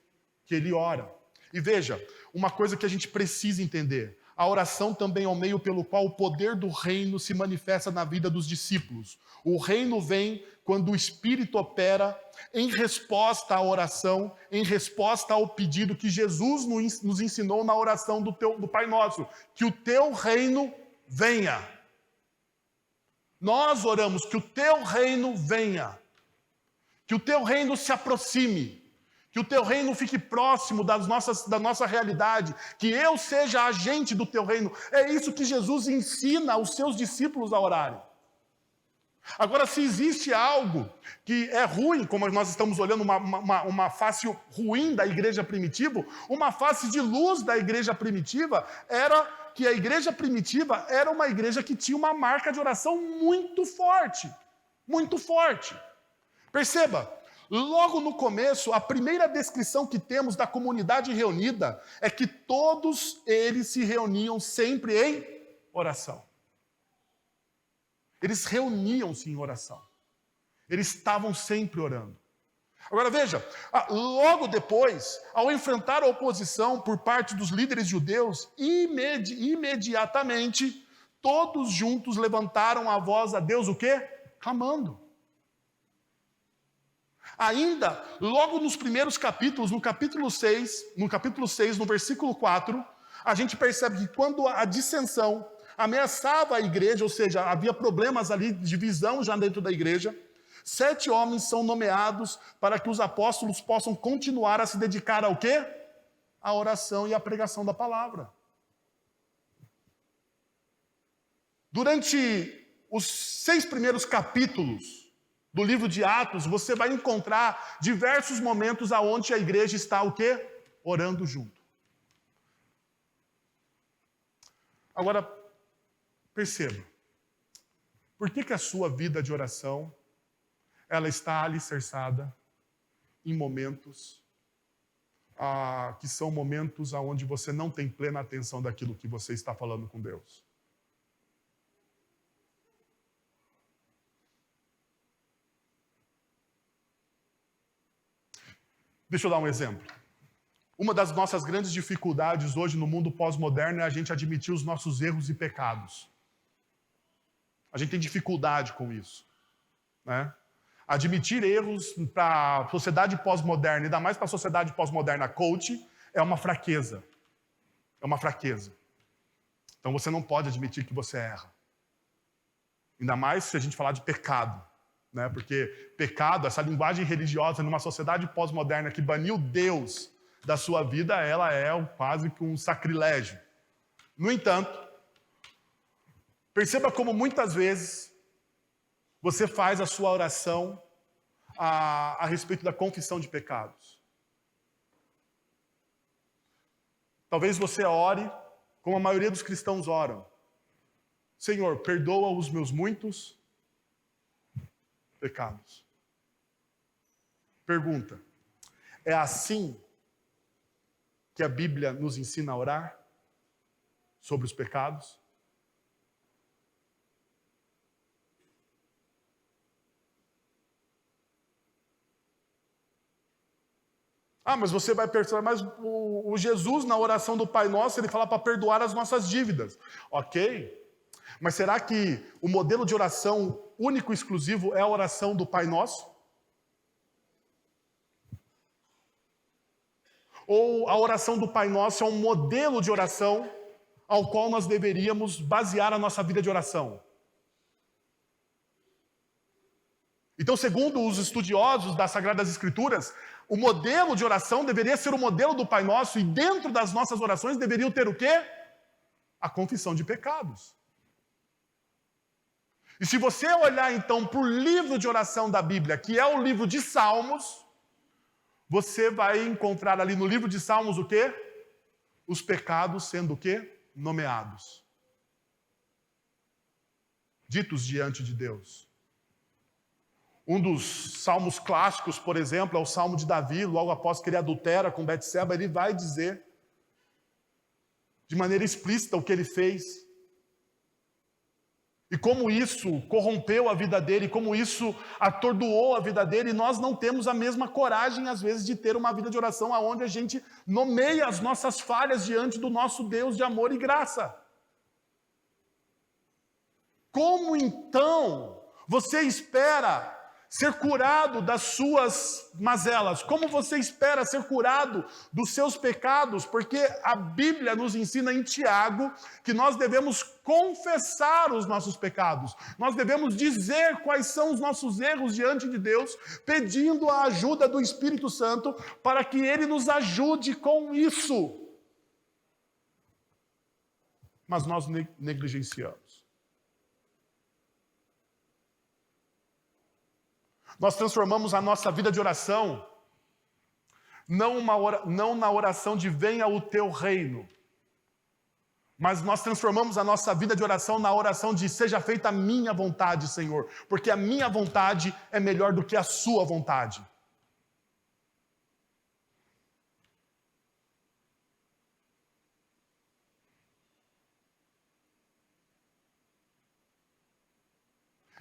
que ele ora. E veja, uma coisa que a gente precisa entender. A oração também é o meio pelo qual o poder do reino se manifesta na vida dos discípulos. O reino vem quando o Espírito opera em resposta à oração, em resposta ao pedido que Jesus nos ensinou na oração do Pai Nosso. Que o teu reino venha. Nós oramos que o teu reino venha, que o teu reino se aproxime, que o teu reino fique próximo da nossa realidade, que eu seja agente do teu reino. É isso que Jesus ensina aos seus discípulos a orarem. Agora, se existe algo que é ruim, como nós estamos olhando uma face ruim da igreja primitiva, uma face de luz da igreja primitiva era que a igreja primitiva era uma igreja que tinha uma marca de oração muito forte. Muito forte. Perceba, logo no começo, a primeira descrição que temos da comunidade reunida é que todos eles se reuniam sempre em oração. Eles reuniam-se em oração. Eles estavam sempre orando. Agora veja, logo depois, ao enfrentar a oposição por parte dos líderes judeus, imediatamente, todos juntos levantaram a voz a Deus, o quê? Clamando. Ainda, logo nos primeiros capítulos, no capítulo 6, no versículo 4, a gente percebe que quando a dissensão ameaçava a igreja, ou seja, havia problemas ali, divisão já dentro da igreja, 7 homens são nomeados para que os apóstolos possam continuar a se dedicar ao quê? À oração e à pregação da palavra. Durante os 6 primeiros capítulos do livro de Atos, você vai encontrar diversos momentos aonde a igreja está o quê? Orando junto. Agora, perceba, por que a sua vida de oração ela está alicerçada em momentos que são momentos onde você não tem plena atenção daquilo que você está falando com Deus? Deixa eu dar um exemplo. Uma das nossas grandes dificuldades hoje no mundo pós-moderno é a gente admitir os nossos erros e pecados. A gente tem dificuldade com isso, né? Admitir erros para a sociedade pós-moderna, ainda mais para a sociedade pós-moderna coach, é uma fraqueza. É uma fraqueza. Então você não pode admitir que você erra. Ainda mais se a gente falar de pecado, né? Porque pecado, essa linguagem religiosa numa sociedade pós-moderna que baniu Deus da sua vida, ela é quase que um sacrilégio. No entanto, perceba como muitas vezes você faz a sua oração a respeito da confissão de pecados. Talvez você ore como a maioria dos cristãos oram. Senhor, perdoa os meus muitos pecados. Pergunta: é assim que a Bíblia nos ensina a orar sobre os pecados? Ah, mas você vai perceber, mas o Jesus, na oração do Pai Nosso, ele fala para perdoar as nossas dívidas. Ok, mas será que o modelo de oração único e exclusivo é a oração do Pai Nosso? Ou a oração do Pai Nosso é um modelo de oração ao qual nós deveríamos basear a nossa vida de oração? Então, segundo os estudiosos das Sagradas Escrituras, o modelo de oração deveria ser o modelo do Pai Nosso, e dentro das nossas orações deveriam ter o quê? A confissão de pecados. E se você olhar então para o livro de oração da Bíblia, que é o livro de Salmos, você vai encontrar ali no livro de Salmos o quê? Os pecados sendo o quê? Nomeados. Ditos diante de Deus. Um dos salmos clássicos, por exemplo, é o Salmo de Davi, logo após que ele adultera com Betseba, ele vai dizer de maneira explícita o que ele fez. E como isso corrompeu a vida dele, como isso atordoou a vida dele, e nós não temos a mesma coragem, às vezes, de ter uma vida de oração onde a gente nomeia as nossas falhas diante do nosso Deus de amor e graça. Como então você espera ser curado das suas mazelas? Como você espera ser curado dos seus pecados? Porque a Bíblia nos ensina em Tiago que nós devemos confessar os nossos pecados. Nós devemos dizer quais são os nossos erros diante de Deus, pedindo a ajuda do Espírito Santo para que Ele nos ajude com isso. Mas nós negligenciamos. Nós transformamos a nossa vida de oração não na oração de venha o teu reino, mas nós transformamos a nossa vida de oração na oração de seja feita a minha vontade, Senhor, porque a minha vontade é melhor do que a sua vontade.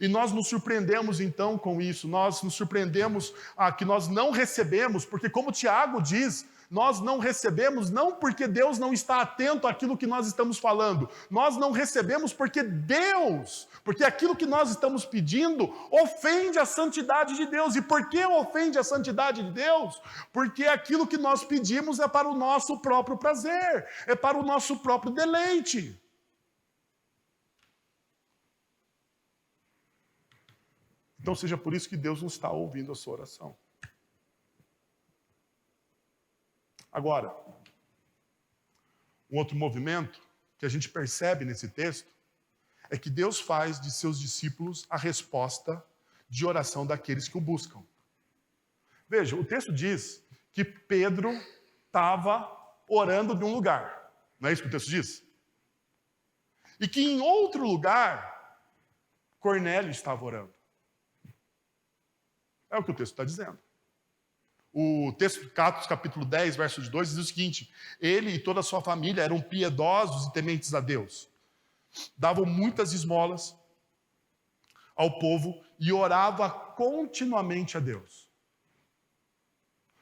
E nós nos surpreendemos então com isso, nós nos surpreendemos que nós não recebemos, porque como Tiago diz, nós não recebemos não porque Deus não está atento àquilo que nós estamos falando, nós não recebemos porque aquilo que nós estamos pedindo ofende a santidade de Deus. E por que ofende a santidade de Deus? Porque aquilo que nós pedimos é para o nosso próprio prazer, é para o nosso próprio deleite. Então seja por isso que Deus não está ouvindo a sua oração. Agora, um outro movimento que a gente percebe nesse texto é que Deus faz de seus discípulos a resposta de oração daqueles que o buscam. Veja, o texto diz que Pedro estava orando de um lugar. Não é isso que o texto diz? E que em outro lugar, Cornélio estava orando. É o que o texto está dizendo. O texto, Atos capítulo 10, verso 2, diz o seguinte: ele e toda a sua família eram piedosos e tementes a Deus. Davam muitas esmolas ao povo e orava continuamente a Deus.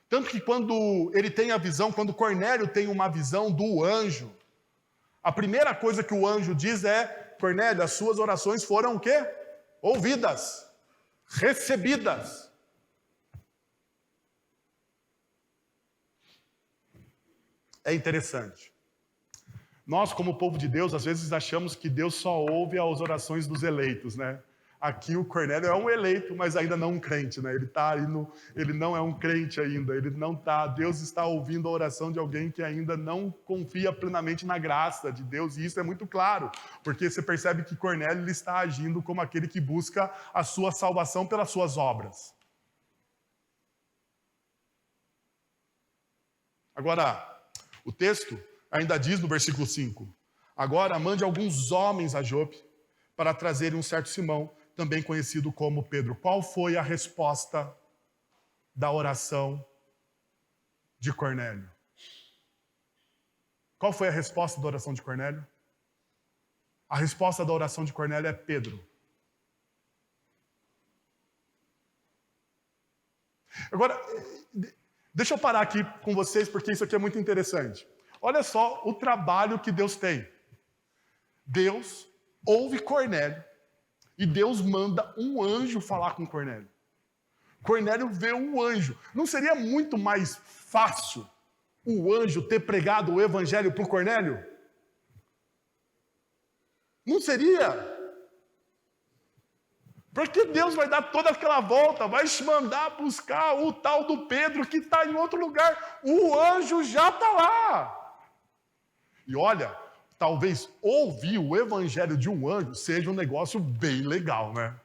Tanto que quando ele tem a visão, quando Cornélio tem uma visão do anjo, a primeira coisa que o anjo diz é: Cornélio, as suas orações foram o quê? Ouvidas, recebidas. É interessante. Nós, como povo de Deus, às vezes achamos que Deus só ouve as orações dos eleitos, né? Aqui o Cornélio é um eleito, mas ainda não um crente, né? Ele não é um crente ainda, Deus está ouvindo a oração de alguém que ainda não confia plenamente na graça de Deus, e isso é muito claro, porque você percebe que Cornélio ele está agindo como aquele que busca a sua salvação pelas suas obras. Agora, o texto ainda diz no versículo 5, agora mande alguns homens a Jope para trazerem um certo Simão, também conhecido como Pedro. Qual foi a resposta da oração de Cornélio? Qual foi a resposta da oração de Cornélio? A resposta da oração de Cornélio é Pedro. Agora, Deixa eu parar aqui com vocês, porque isso aqui é muito interessante. Olha só o trabalho que Deus tem. Deus ouve Cornélio e Deus manda um anjo falar com Cornélio. Cornélio vê um anjo. Não seria muito mais fácil o anjo ter pregado o evangelho para o Cornélio? Não seria? Porque Deus vai dar toda aquela volta, vai te mandar buscar o tal do Pedro que está em outro lugar. O anjo já está lá. E olha, talvez ouvir o evangelho de um anjo seja um negócio bem legal, né?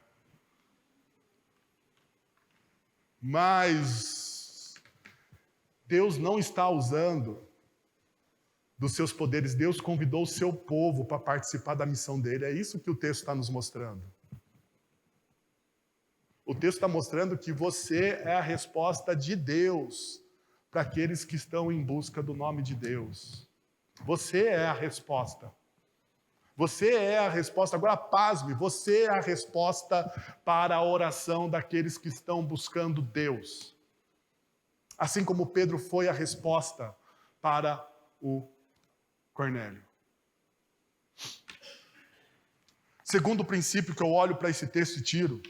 Mas Deus não está usando dos seus poderes. Deus convidou o seu povo para participar da missão dele. É isso que o texto está nos mostrando. O texto está mostrando que você é a resposta de Deus para aqueles que estão em busca do nome de Deus. Você é a resposta. Você é a resposta. Agora, pasme, você é a resposta para a oração daqueles que estão buscando Deus. Assim como Pedro foi a resposta para o Cornélio. Segundo princípio que eu olho para esse texto e tiro: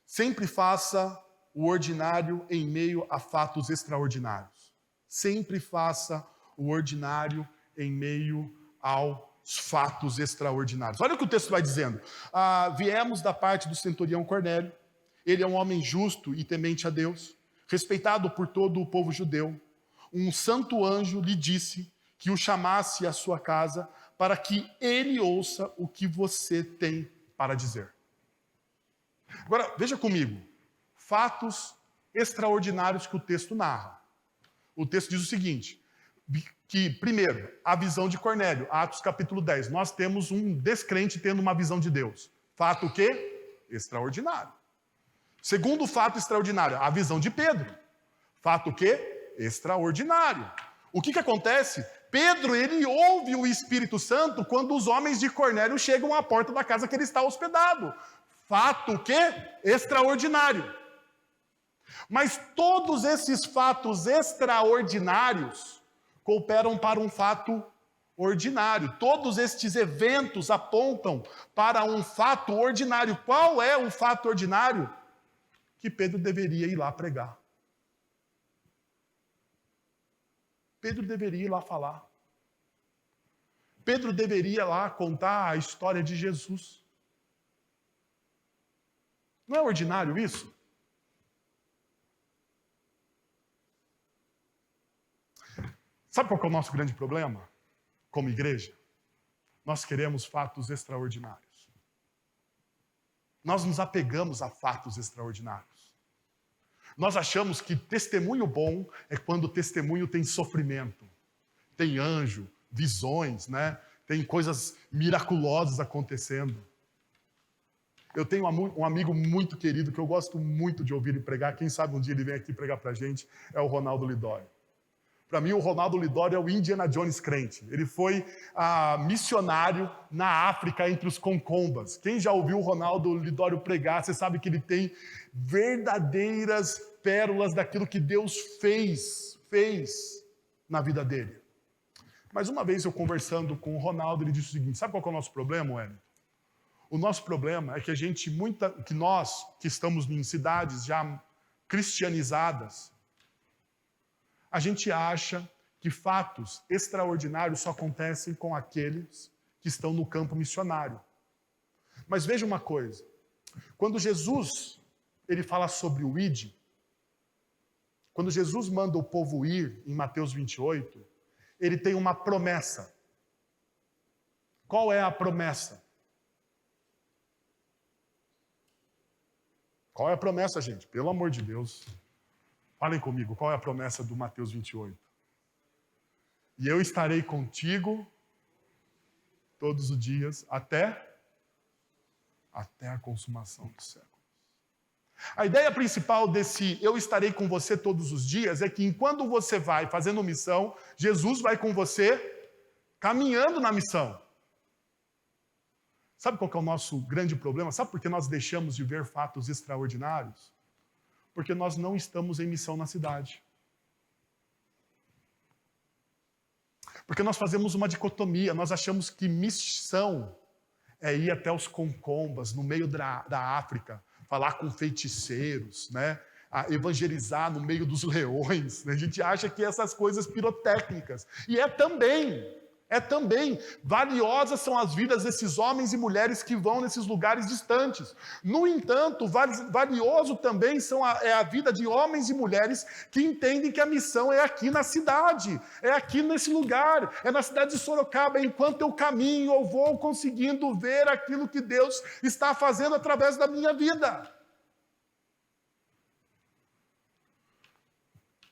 sempre faça o ordinário em meio a fatos extraordinários. Sempre faça o ordinário em meio aos fatos extraordinários. Olha o que o texto vai dizendo. Viemos da parte do centurião Cornélio. Ele é um homem justo e temente a Deus, respeitado por todo o povo judeu. Um santo anjo lhe disse que o chamasse à sua casa para que ele ouça o que você tem para dizer. Agora, veja comigo, fatos extraordinários que o texto narra. O texto diz o seguinte, que, primeiro, a visão de Cornélio, Atos capítulo 10. Nós temos um descrente tendo uma visão de Deus. Fato o quê? Extraordinário. Segundo fato extraordinário, a visão de Pedro. Fato o quê? Extraordinário. O que acontece? Pedro, ele ouve o Espírito Santo quando os homens de Cornélio chegam à porta da casa que ele está hospedado. Fato o quê? Extraordinário. Mas todos esses fatos extraordinários cooperam para um fato ordinário. Todos estes eventos apontam para um fato ordinário. Qual é o fato ordinário? Que Pedro deveria ir lá pregar. Pedro deveria ir lá falar. Pedro deveria ir lá contar a história de Jesus. Não é ordinário isso? Sabe qual que é o nosso grande problema como igreja? Nós queremos fatos extraordinários. Nós nos apegamos a fatos extraordinários. Nós achamos que testemunho bom é quando o testemunho tem sofrimento, tem anjo, visões, né? Tem coisas miraculosas acontecendo. Eu tenho um amigo muito querido que eu gosto muito de ouvir ele pregar. Quem sabe um dia ele vem aqui pregar para a gente, é o Ronaldo Lidório. Para mim, o Ronaldo Lidório é o Indiana Jones crente. Ele foi missionário na África entre os concombas. Quem já ouviu o Ronaldo Lidório pregar, você sabe que ele tem verdadeiras pérolas daquilo que Deus fez na vida dele. Mas uma vez eu conversando com o Ronaldo, ele disse o seguinte: sabe qual que é o nosso problema, Wellington? O nosso problema é que que nós que estamos em cidades já cristianizadas, a gente acha que fatos extraordinários só acontecem com aqueles que estão no campo missionário. Mas veja uma coisa, quando Jesus ele fala sobre o id, quando Jesus manda o povo ir, em Mateus 28, ele tem uma promessa. Qual é a promessa? Qual é a promessa, gente? Pelo amor de Deus. Falem comigo, qual é a promessa do Mateus 28? E eu estarei contigo todos os dias até a consumação dos séculos. A ideia principal desse eu estarei com você todos os dias é que enquanto você vai fazendo missão, Jesus vai com você caminhando na missão. Sabe qual que é o nosso grande problema? Sabe por que nós deixamos de ver fatos extraordinários? Porque nós não estamos em missão na cidade. Porque nós fazemos uma dicotomia, nós achamos que missão é ir até os concombas, no meio da África, falar com feiticeiros, né? A evangelizar no meio dos leões. Né? A gente acha que essas coisas pirotécnicas. E é também valiosas são as vidas desses homens e mulheres que vão nesses lugares distantes. No entanto, valioso também é a vida de homens e mulheres que entendem que a missão é aqui na cidade, é aqui nesse lugar, é na cidade de Sorocaba. Enquanto eu caminho, eu vou conseguindo ver aquilo que Deus está fazendo através da minha vida.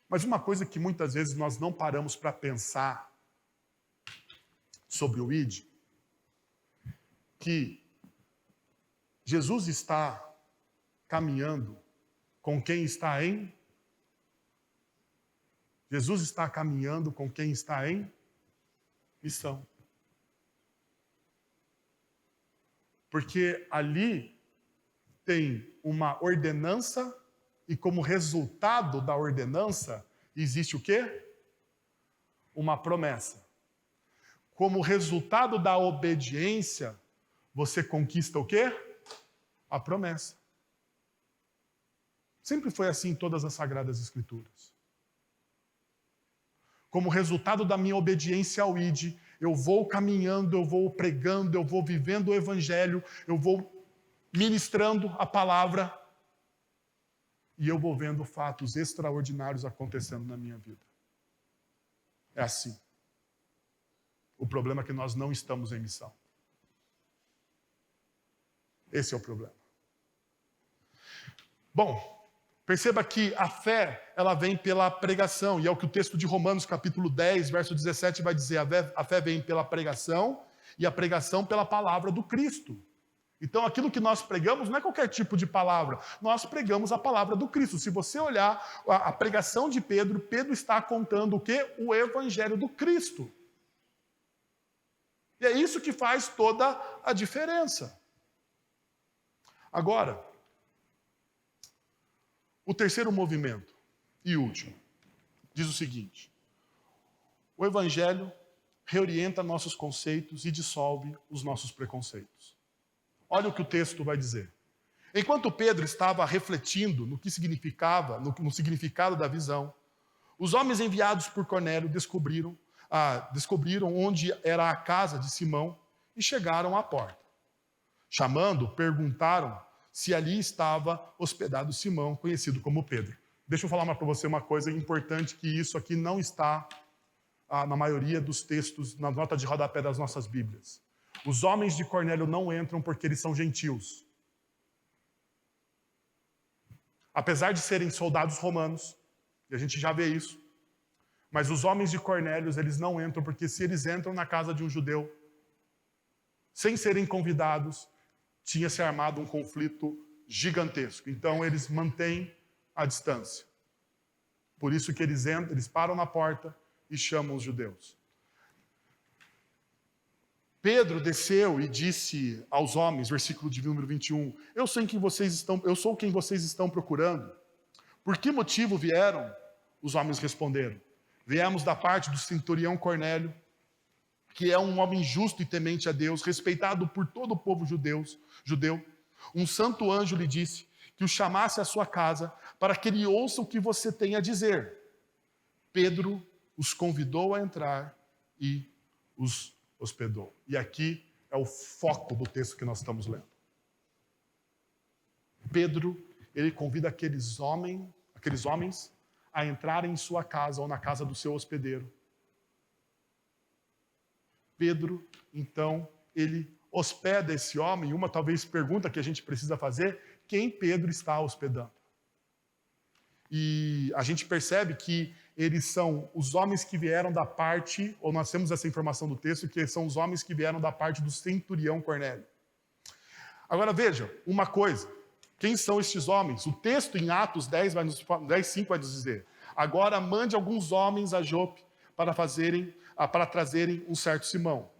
Mas uma coisa que muitas vezes nós não paramos para pensar sobre o ID, que Jesus está caminhando com quem está em... Jesus está caminhando com quem está em missão. Porque ali tem uma ordenança e como resultado da ordenança existe o quê? Uma promessa. Como resultado da obediência, você conquista o quê? A promessa. Sempre foi assim em todas as Sagradas Escrituras. Como resultado da minha obediência ao ID, eu vou caminhando, eu vou pregando, eu vou vivendo o Evangelho, eu vou ministrando a palavra e eu vou vendo fatos extraordinários acontecendo na minha vida. É assim. O problema é que nós não estamos em missão. Esse é o problema. Bom, perceba que a fé, ela vem pela pregação, e é o que o texto de Romanos, capítulo 10, verso 17, vai dizer. A fé vem pela pregação, e a pregação pela palavra do Cristo. Então, aquilo que nós pregamos não é qualquer tipo de palavra. Nós pregamos a palavra do Cristo. Se você olhar a pregação de Pedro, Pedro está contando o quê? O Evangelho do Cristo. E é isso que faz toda a diferença. Agora, o terceiro movimento e último diz o seguinte: o Evangelho reorienta nossos conceitos e dissolve os nossos preconceitos. Olha o que o texto vai dizer. Enquanto Pedro estava refletindo no que significava, no significado da visão, os homens enviados por Cornélio descobriram onde era a casa de Simão e chegaram à porta. Chamando, perguntaram se ali estava hospedado Simão, conhecido como Pedro. Deixa eu falar para você uma coisa importante, que isso aqui não está na maioria dos textos, na nota de rodapé das nossas Bíblias. Os homens de Cornélio não entram porque eles são gentios. Apesar de serem soldados romanos, e a gente já vê isso, mas os homens de Cornélio, eles não entram porque se eles entram na casa de um judeu, sem serem convidados, tinha se armado um conflito gigantesco. Então eles mantêm a distância. Por isso que eles param na porta e chamam os judeus. Pedro desceu e disse aos homens, versículo de número 21, eu sou quem vocês estão procurando. Por que motivo vieram? Os homens responderam, viemos da parte do centurião Cornélio, que é um homem justo e temente a Deus, respeitado por todo o povo judeu. Um santo anjo lhe disse que o chamasse à sua casa para que ele ouça o que você tem a dizer. Pedro os convidou a entrar e os hospedou. E aqui é o foco do texto que nós estamos lendo. Pedro, ele convida aqueles homens a entrarem em sua casa ou na casa do seu hospedeiro. Pedro, então, ele hospeda esse homem. Uma talvez pergunta que a gente precisa fazer: quem Pedro está hospedando? E a gente percebe que eles são os homens que vieram da parte, ou nós temos essa informação do texto, que são os homens que vieram da parte do centurião Cornélio. Agora veja, uma coisa, quem são estes homens? O texto em Atos 10:5 vai nos dizer: agora mande alguns homens a Jope para trazerem um certo Simão.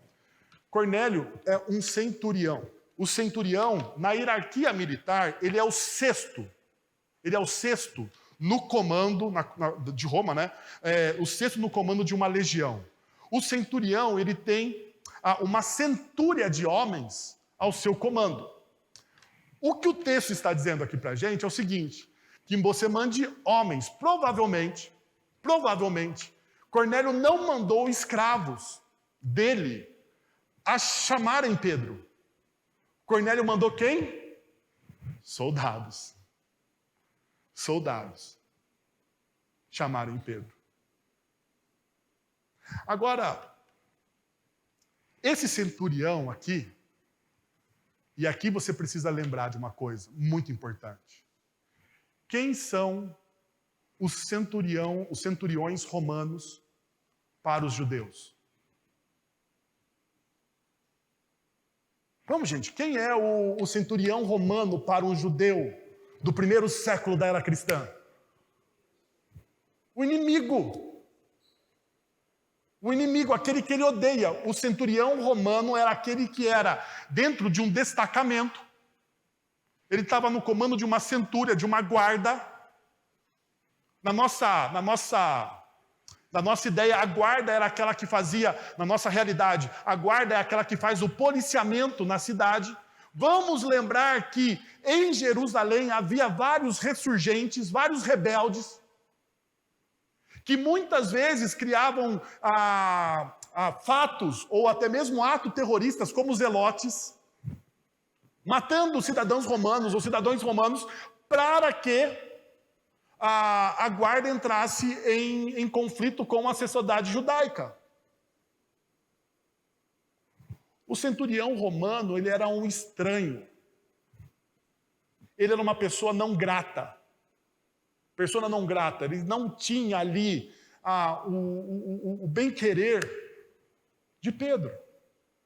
Cornélio é um centurião. O centurião, na hierarquia militar, ele é o sexto. Ele é o sexto no comando de Roma, né? O sexto no comando de uma legião. o centurião ele tem uma centúria de homens ao seu comando. O que o texto está dizendo aqui para a gente é o seguinte, que você mande homens, provavelmente, Cornélio não mandou escravos dele a chamarem Pedro. Cornélio mandou quem? Soldados. Chamarem Pedro. Agora, esse centurião aqui, e aqui você precisa lembrar de uma coisa muito importante. Quem são os centuriões romanos para os judeus? Vamos, gente, quem é o centurião romano para um judeu do primeiro século da era cristã? O inimigo. O inimigo, aquele que ele odeia. O centurião romano era aquele que era dentro de um destacamento. Ele estava no comando de uma centúria, de uma guarda. Na nossa ideia, a guarda era aquela que fazia, na nossa realidade, a guarda é aquela que faz o policiamento na cidade. Vamos lembrar que em Jerusalém havia vários ressurgentes, vários rebeldes, que muitas vezes criavam fatos ou até mesmo atos terroristas, como os zelotes, matando cidadãos romanos ou cidadãos romanos, para que a guarda entrasse em conflito com a sociedade judaica. O centurião romano, ele era um estranho. Ele era uma pessoa não grata. Persona não grata. Ele não tinha ali o bem-querer de Pedro.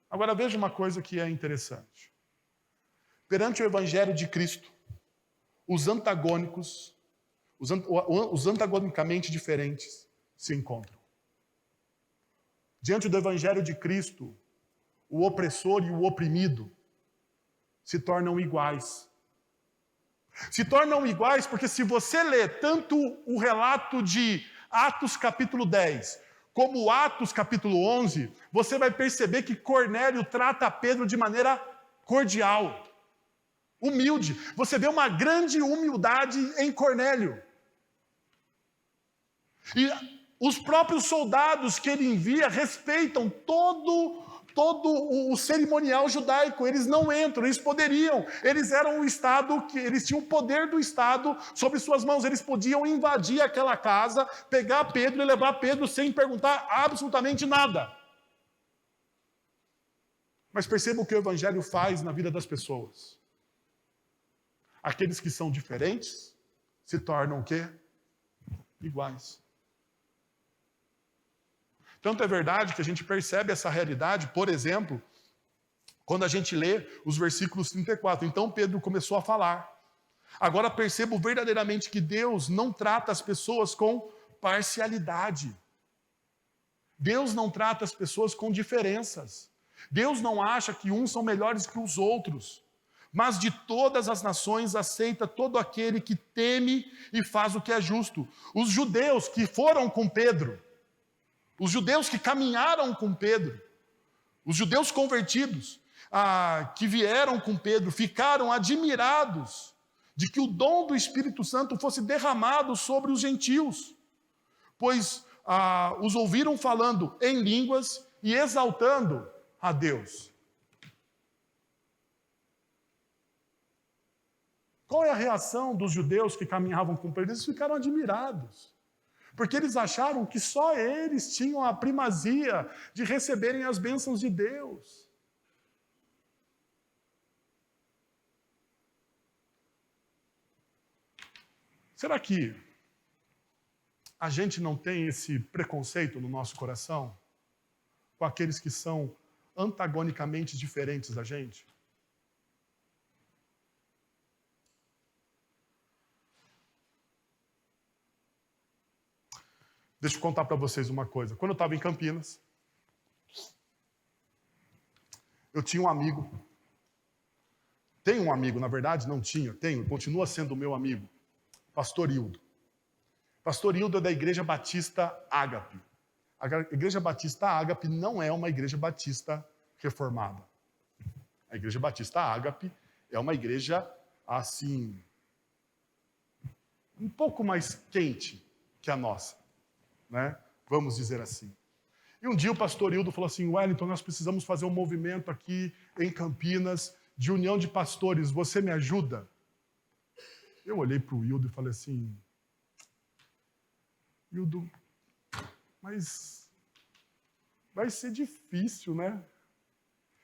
Agora veja uma coisa que é interessante. Perante o Evangelho de Cristo, os antagonicamente diferentes se encontram. Diante do Evangelho de Cristo, o opressor e o oprimido se tornam iguais. Se tornam iguais porque se você lê tanto o relato de Atos capítulo 10, como Atos capítulo 11, você vai perceber que Cornélio trata Pedro de maneira cordial, humilde. Você vê uma grande humildade em Cornélio. E os próprios soldados que ele envia respeitam todo o cerimonial judaico. Eles não entram, eles poderiam. Eles eram um Estado, eles tinham o poder do Estado sobre suas mãos. Eles podiam invadir aquela casa, pegar Pedro e levar Pedro sem perguntar absolutamente nada. Mas perceba o que o Evangelho faz na vida das pessoas. Aqueles que são diferentes se tornam o quê? Iguais. Tanto é verdade que a gente percebe essa realidade, por exemplo, quando a gente lê os versículos 34. Então Pedro começou a falar. Agora percebo verdadeiramente que Deus não trata as pessoas com parcialidade. Deus não trata as pessoas com diferenças. Deus não acha que uns são melhores que os outros. Mas de todas as nações aceita todo aquele que teme e faz o que é justo. Os judeus que foram com Pedro, os judeus que caminharam com Pedro, os judeus convertidos que vieram com Pedro, ficaram admirados de que o dom do Espírito Santo fosse derramado sobre os gentios, pois os ouviram falando em línguas e exaltando a Deus. Qual é a reação dos judeus que caminhavam com Pedro? Eles ficaram admirados. Porque eles acharam que só eles tinham a primazia de receberem as bênçãos de Deus. Será que a gente não tem esse preconceito no nosso coração com aqueles que são antagonicamente diferentes da gente? Deixa eu contar para vocês uma coisa. Quando eu estava em Campinas, eu tinha um amigo. Tenho um amigo, na verdade, não tinha, tenho, continua sendo meu amigo. Pastor Hildo. Pastor Hildo é da Igreja Batista Ágape. A Igreja Batista Ágape não é uma igreja batista reformada. A Igreja Batista Ágape é uma igreja, assim, um pouco mais quente que a nossa, né? Vamos dizer assim. E um dia o pastor Hildo falou assim, Wellington, nós precisamos fazer um movimento aqui em Campinas de união de pastores, você me ajuda? Eu olhei para o Hildo e falei assim, Hildo, mas vai ser difícil, né?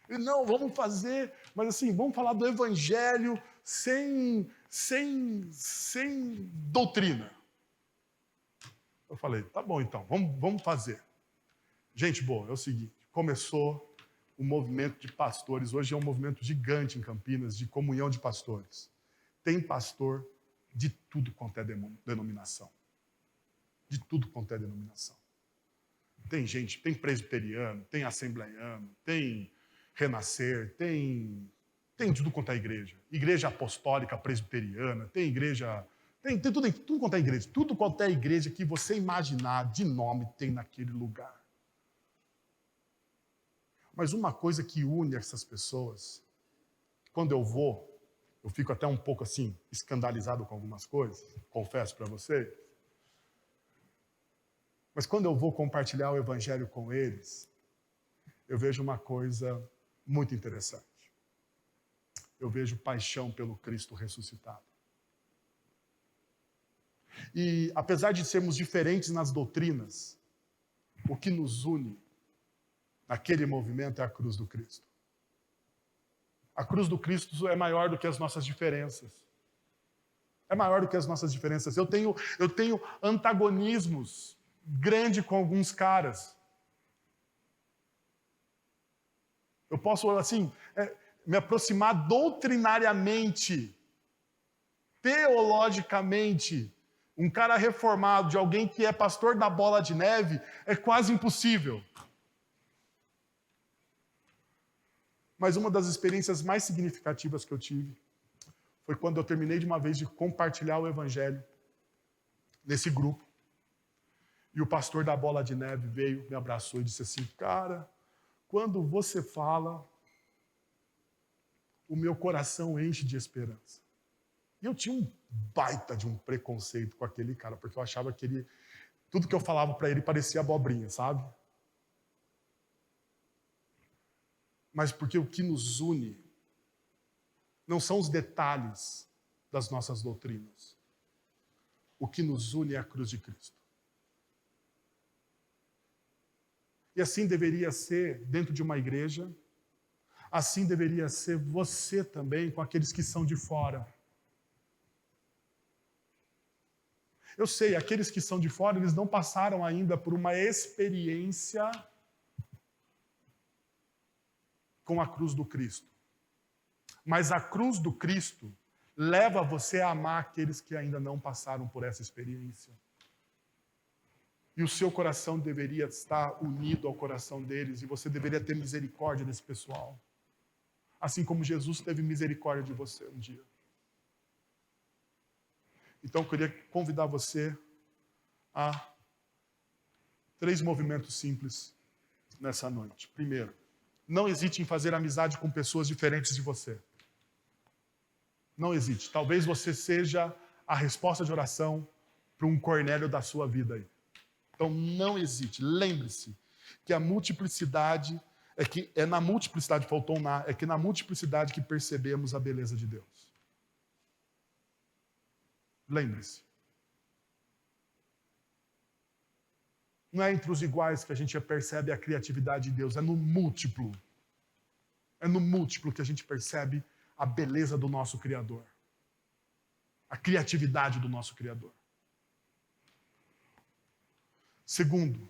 E não, vamos fazer, mas assim, vamos falar do evangelho sem doutrina. Eu falei, tá bom então, vamos fazer. Gente, boa, é o seguinte, começou o movimento de pastores, hoje é um movimento gigante em Campinas, de comunhão de pastores. Tem pastor de tudo quanto é denominação. De tudo quanto é denominação. Tem gente, tem presbiteriano, tem assembleiano, tem renascer, tem tudo quanto é igreja. Igreja apostólica presbiteriana, tem igreja, tem tudo quanto é igreja. Tudo quanto é igreja que você imaginar de nome tem naquele lugar. Mas uma coisa que une essas pessoas, quando eu vou, eu fico até um pouco assim, escandalizado com algumas coisas, confesso para vocês. Mas quando eu vou compartilhar o evangelho com eles, eu vejo uma coisa muito interessante. Eu vejo paixão pelo Cristo ressuscitado. E apesar de sermos diferentes nas doutrinas, o que nos une naquele movimento é a cruz do Cristo. A cruz do Cristo é maior do que as nossas diferenças. É maior do que as nossas diferenças. Eu tenho antagonismos grandes com alguns caras. Eu posso, assim, me aproximar doutrinariamente, teologicamente. Um cara reformado, de alguém que é pastor da Bola de Neve, é quase impossível. Mas uma das experiências mais significativas que eu tive foi quando eu terminei de uma vez de compartilhar o evangelho nesse grupo. E o pastor da Bola de Neve veio, me abraçou e disse assim, cara, quando você fala, o meu coração enche de esperança. E eu tinha um baita de um preconceito com aquele cara, porque eu achava que tudo que eu falava para ele parecia abobrinha, sabe? Mas porque o que nos une não são os detalhes das nossas doutrinas. O que nos une é a cruz de Cristo. E assim deveria ser dentro de uma igreja, assim deveria ser você também com aqueles que são de fora. Eu sei, aqueles que são de fora, eles não passaram ainda por uma experiência com a cruz do Cristo. Mas a cruz do Cristo leva você a amar aqueles que ainda não passaram por essa experiência. E o seu coração deveria estar unido ao coração deles, e você deveria ter misericórdia desse pessoal. Assim como Jesus teve misericórdia de você um dia. Então eu queria convidar você a 3 movimentos simples nessa noite. Primeiro, não hesite em fazer amizade com pessoas diferentes de você. Não hesite. Talvez você seja a resposta de oração para um Cornélio da sua vida aí. Então não hesite. Lembre-se que a multiplicidade é na multiplicidade, faltou um na, é que na multiplicidade que percebemos a beleza de Deus. Lembre-se. Não é entre os iguais que a gente percebe a criatividade de Deus, é no múltiplo. É no múltiplo que a gente percebe a beleza do nosso Criador. A criatividade do nosso Criador. Segundo,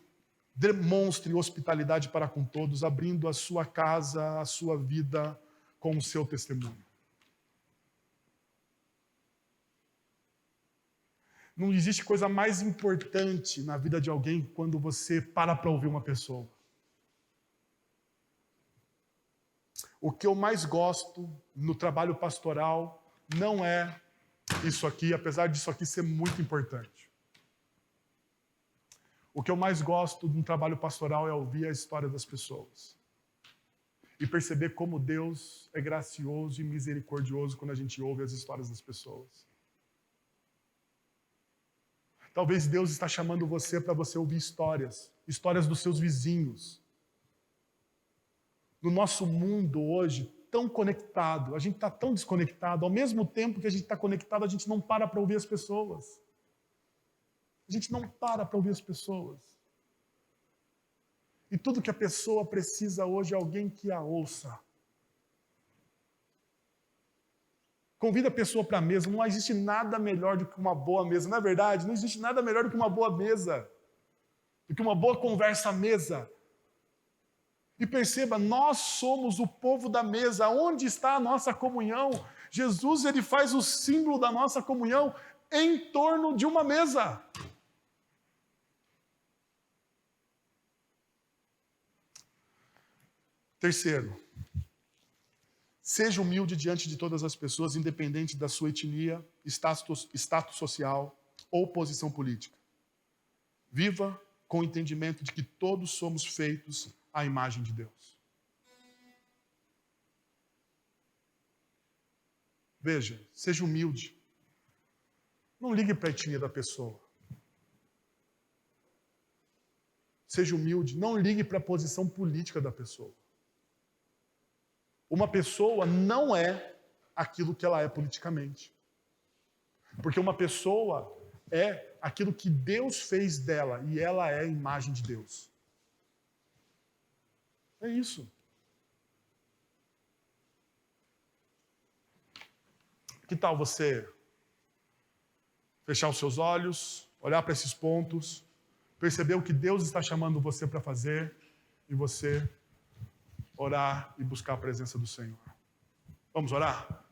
demonstre hospitalidade para com todos, abrindo a sua casa, a sua vida com o seu testemunho. Não existe coisa mais importante na vida de alguém quando você para ouvir uma pessoa. O que eu mais gosto no trabalho pastoral não é isso aqui, apesar disso aqui ser muito importante. O que eu mais gosto de um trabalho pastoral é ouvir a história das pessoas. E perceber como Deus é gracioso e misericordioso quando a gente ouve as histórias das pessoas. Talvez Deus está chamando você para você ouvir histórias dos seus vizinhos. No nosso mundo hoje, tão conectado, a gente está tão desconectado, ao mesmo tempo que a gente está conectado, a gente não para ouvir as pessoas. A gente não para ouvir as pessoas. E tudo que a pessoa precisa hoje é alguém que a ouça. Convida a pessoa para a mesa. Não existe nada melhor do que uma boa mesa. Não é verdade? Não existe nada melhor do que uma boa mesa. Do que uma boa conversa à mesa. E perceba, nós somos o povo da mesa. Onde está a nossa comunhão? Jesus, ele faz o símbolo da nossa comunhão em torno de uma mesa. Terceiro, seja humilde diante de todas as pessoas, independente da sua etnia, status social ou posição política. Viva com o entendimento de que todos somos feitos à imagem de Deus. Veja, seja humilde. Não ligue para a etnia da pessoa. Seja humilde, não ligue para a posição política da pessoa. Uma pessoa não é aquilo que ela é politicamente. Porque uma pessoa é aquilo que Deus fez dela e ela é a imagem de Deus. É isso. Que tal você fechar os seus olhos, olhar para esses pontos, perceber o que Deus está chamando você para fazer e você orar e buscar a presença do Senhor. Vamos orar?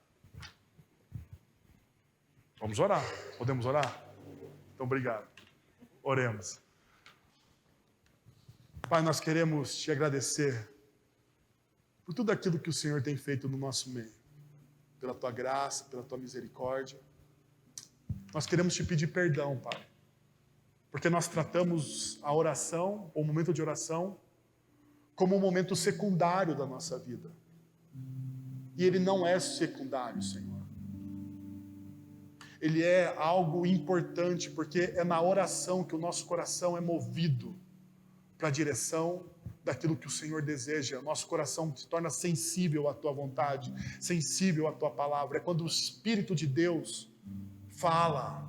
Vamos orar. Podemos orar? Então, obrigado. Oremos. Pai, nós queremos te agradecer por tudo aquilo que o Senhor tem feito no nosso meio. Pela tua graça, pela tua misericórdia. Nós queremos te pedir perdão, Pai. Porque nós tratamos a oração, ou o momento de oração, como um momento secundário da nossa vida. E ele não é secundário, Senhor. Ele é algo importante, porque é na oração que o nosso coração é movido para a direção daquilo que o Senhor deseja. Nosso coração se torna sensível à tua vontade, sensível à tua palavra. É quando o Espírito de Deus fala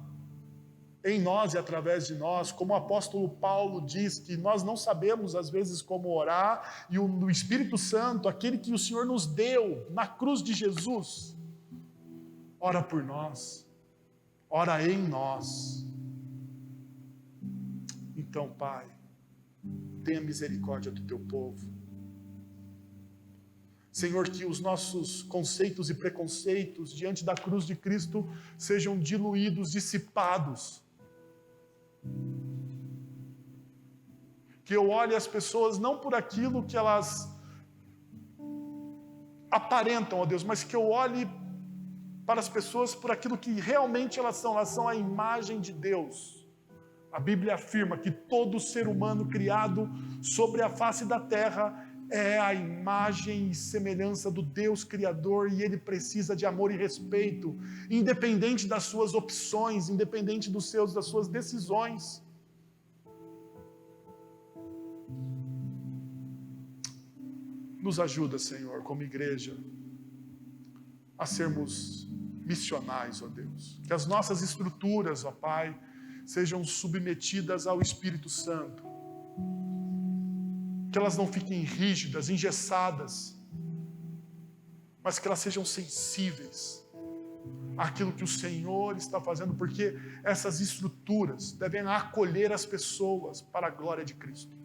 em nós e através de nós, como o apóstolo Paulo diz, que nós não sabemos às vezes como orar, e o Espírito Santo, aquele que o Senhor nos deu na cruz de Jesus, ora por nós, ora em nós. Então, Pai, tenha misericórdia do teu povo. Senhor, que os nossos conceitos e preconceitos diante da cruz de Cristo sejam diluídos, dissipados. Que eu olhe as pessoas não por aquilo que elas aparentam, ó Deus, mas que eu olhe para as pessoas por aquilo que realmente elas são a imagem de Deus. A Bíblia afirma que todo ser humano criado sobre a face da terra é a imagem e semelhança do Deus Criador, e ele precisa de amor e respeito, independente das suas opções, independente das suas decisões. Nos ajuda, Senhor, como igreja, a sermos missionais, ó Deus. Que as nossas estruturas, ó Pai, sejam submetidas ao Espírito Santo. Que elas não fiquem rígidas, engessadas, mas que elas sejam sensíveis àquilo que o Senhor está fazendo, porque essas estruturas devem acolher as pessoas para a glória de Cristo.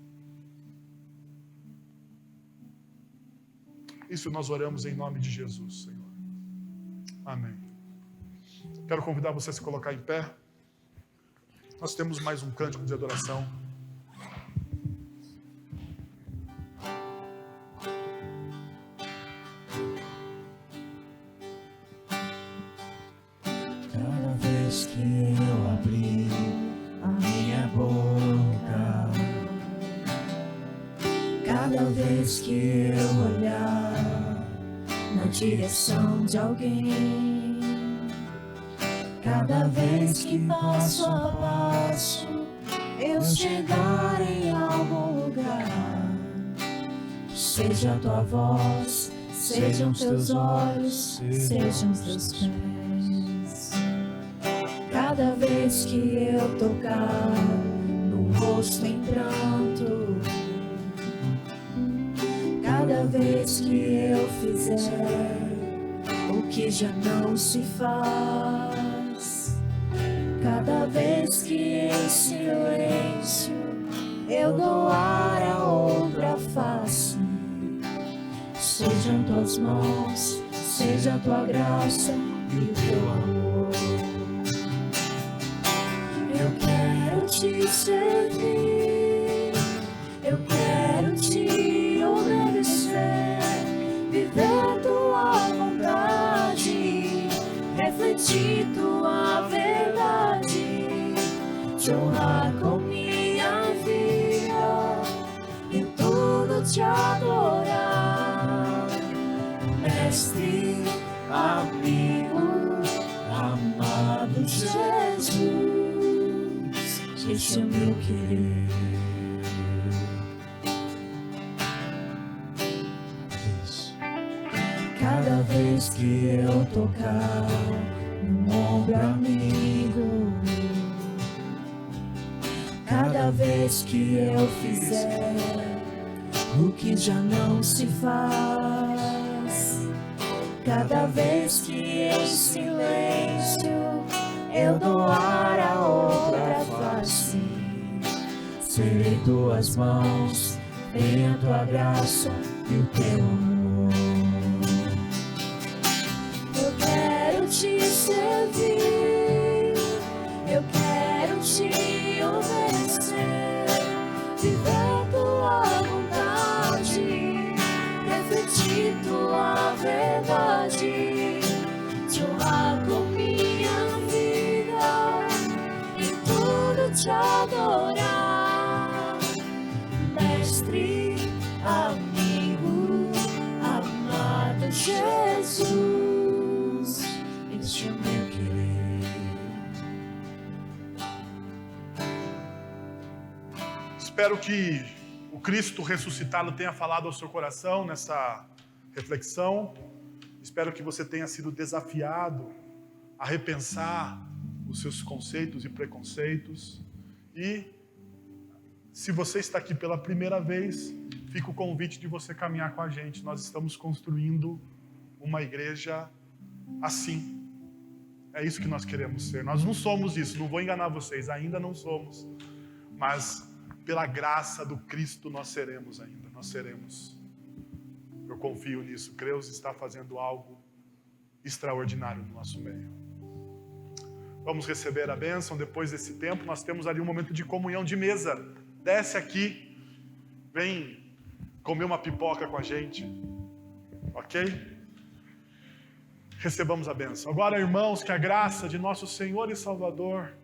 Isso nós oramos em nome de Jesus, Senhor. Amém. Quero convidar você a se colocar em pé. Nós temos mais um cântico de adoração. Cada vez que eu abri a minha boca, vez que eu olhar na direção de alguém, cada vez que passo a passo eu chegar em algum lugar, seja a tua voz, sejam teus olhos, sejam os teus pés. Cada vez que eu tocar no rosto em pranto, cada vez que eu fizer o que já não se faz, cada vez que em silêncio eu dou ar a outra face, sejam tuas mãos, seja a tua graça e o teu amor. Eu quero te servir, eu quero te obedecer, viver tua vontade, refletir tua verdade, te honrar com minha vida, em tudo te adorar. Mestre, amigo, amado Jesus, esse é o meu querer. Cada vez que eu tocar no ombro amigo, cada vez que eu fizer o que já não se faz, cada vez que em silêncio eu dou ar a outra face, serei tuas mãos, em a tua graça e o teu amor. Eu quero te servir, eu quero te obedecer, viver tua vontade, refletir tua verdade, te honrar com minha vida, em tudo te adorar. Mestre, amigo, amado Jesus, este é o meu querer. Espero que o Cristo ressuscitado tenha falado ao seu coração nessa reflexão. Espero que você tenha sido desafiado a repensar os seus conceitos e preconceitos. E se você está aqui pela primeira vez, fica o convite de você caminhar com a gente. Nós estamos construindo uma igreja assim. É isso que nós queremos ser. Nós não somos isso, não vou enganar vocês, ainda não somos. Mas pela graça do Cristo nós seremos ainda, nós seremos. Eu confio nisso. Creus está fazendo algo extraordinário no nosso meio. Vamos receber a bênção depois desse tempo. Nós temos ali um momento de comunhão de mesa. Desce aqui, vem comer uma pipoca com a gente, ok? Recebamos a bênção. Agora, irmãos, que a graça de nosso Senhor e Salvador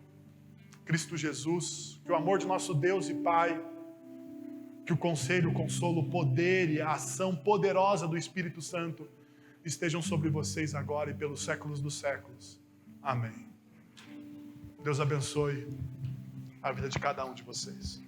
Cristo Jesus, que o amor de nosso Deus e Pai, que o conselho, o consolo, o poder e a ação poderosa do Espírito Santo estejam sobre vocês agora e pelos séculos dos séculos. Amém. Deus abençoe a vida de cada um de vocês.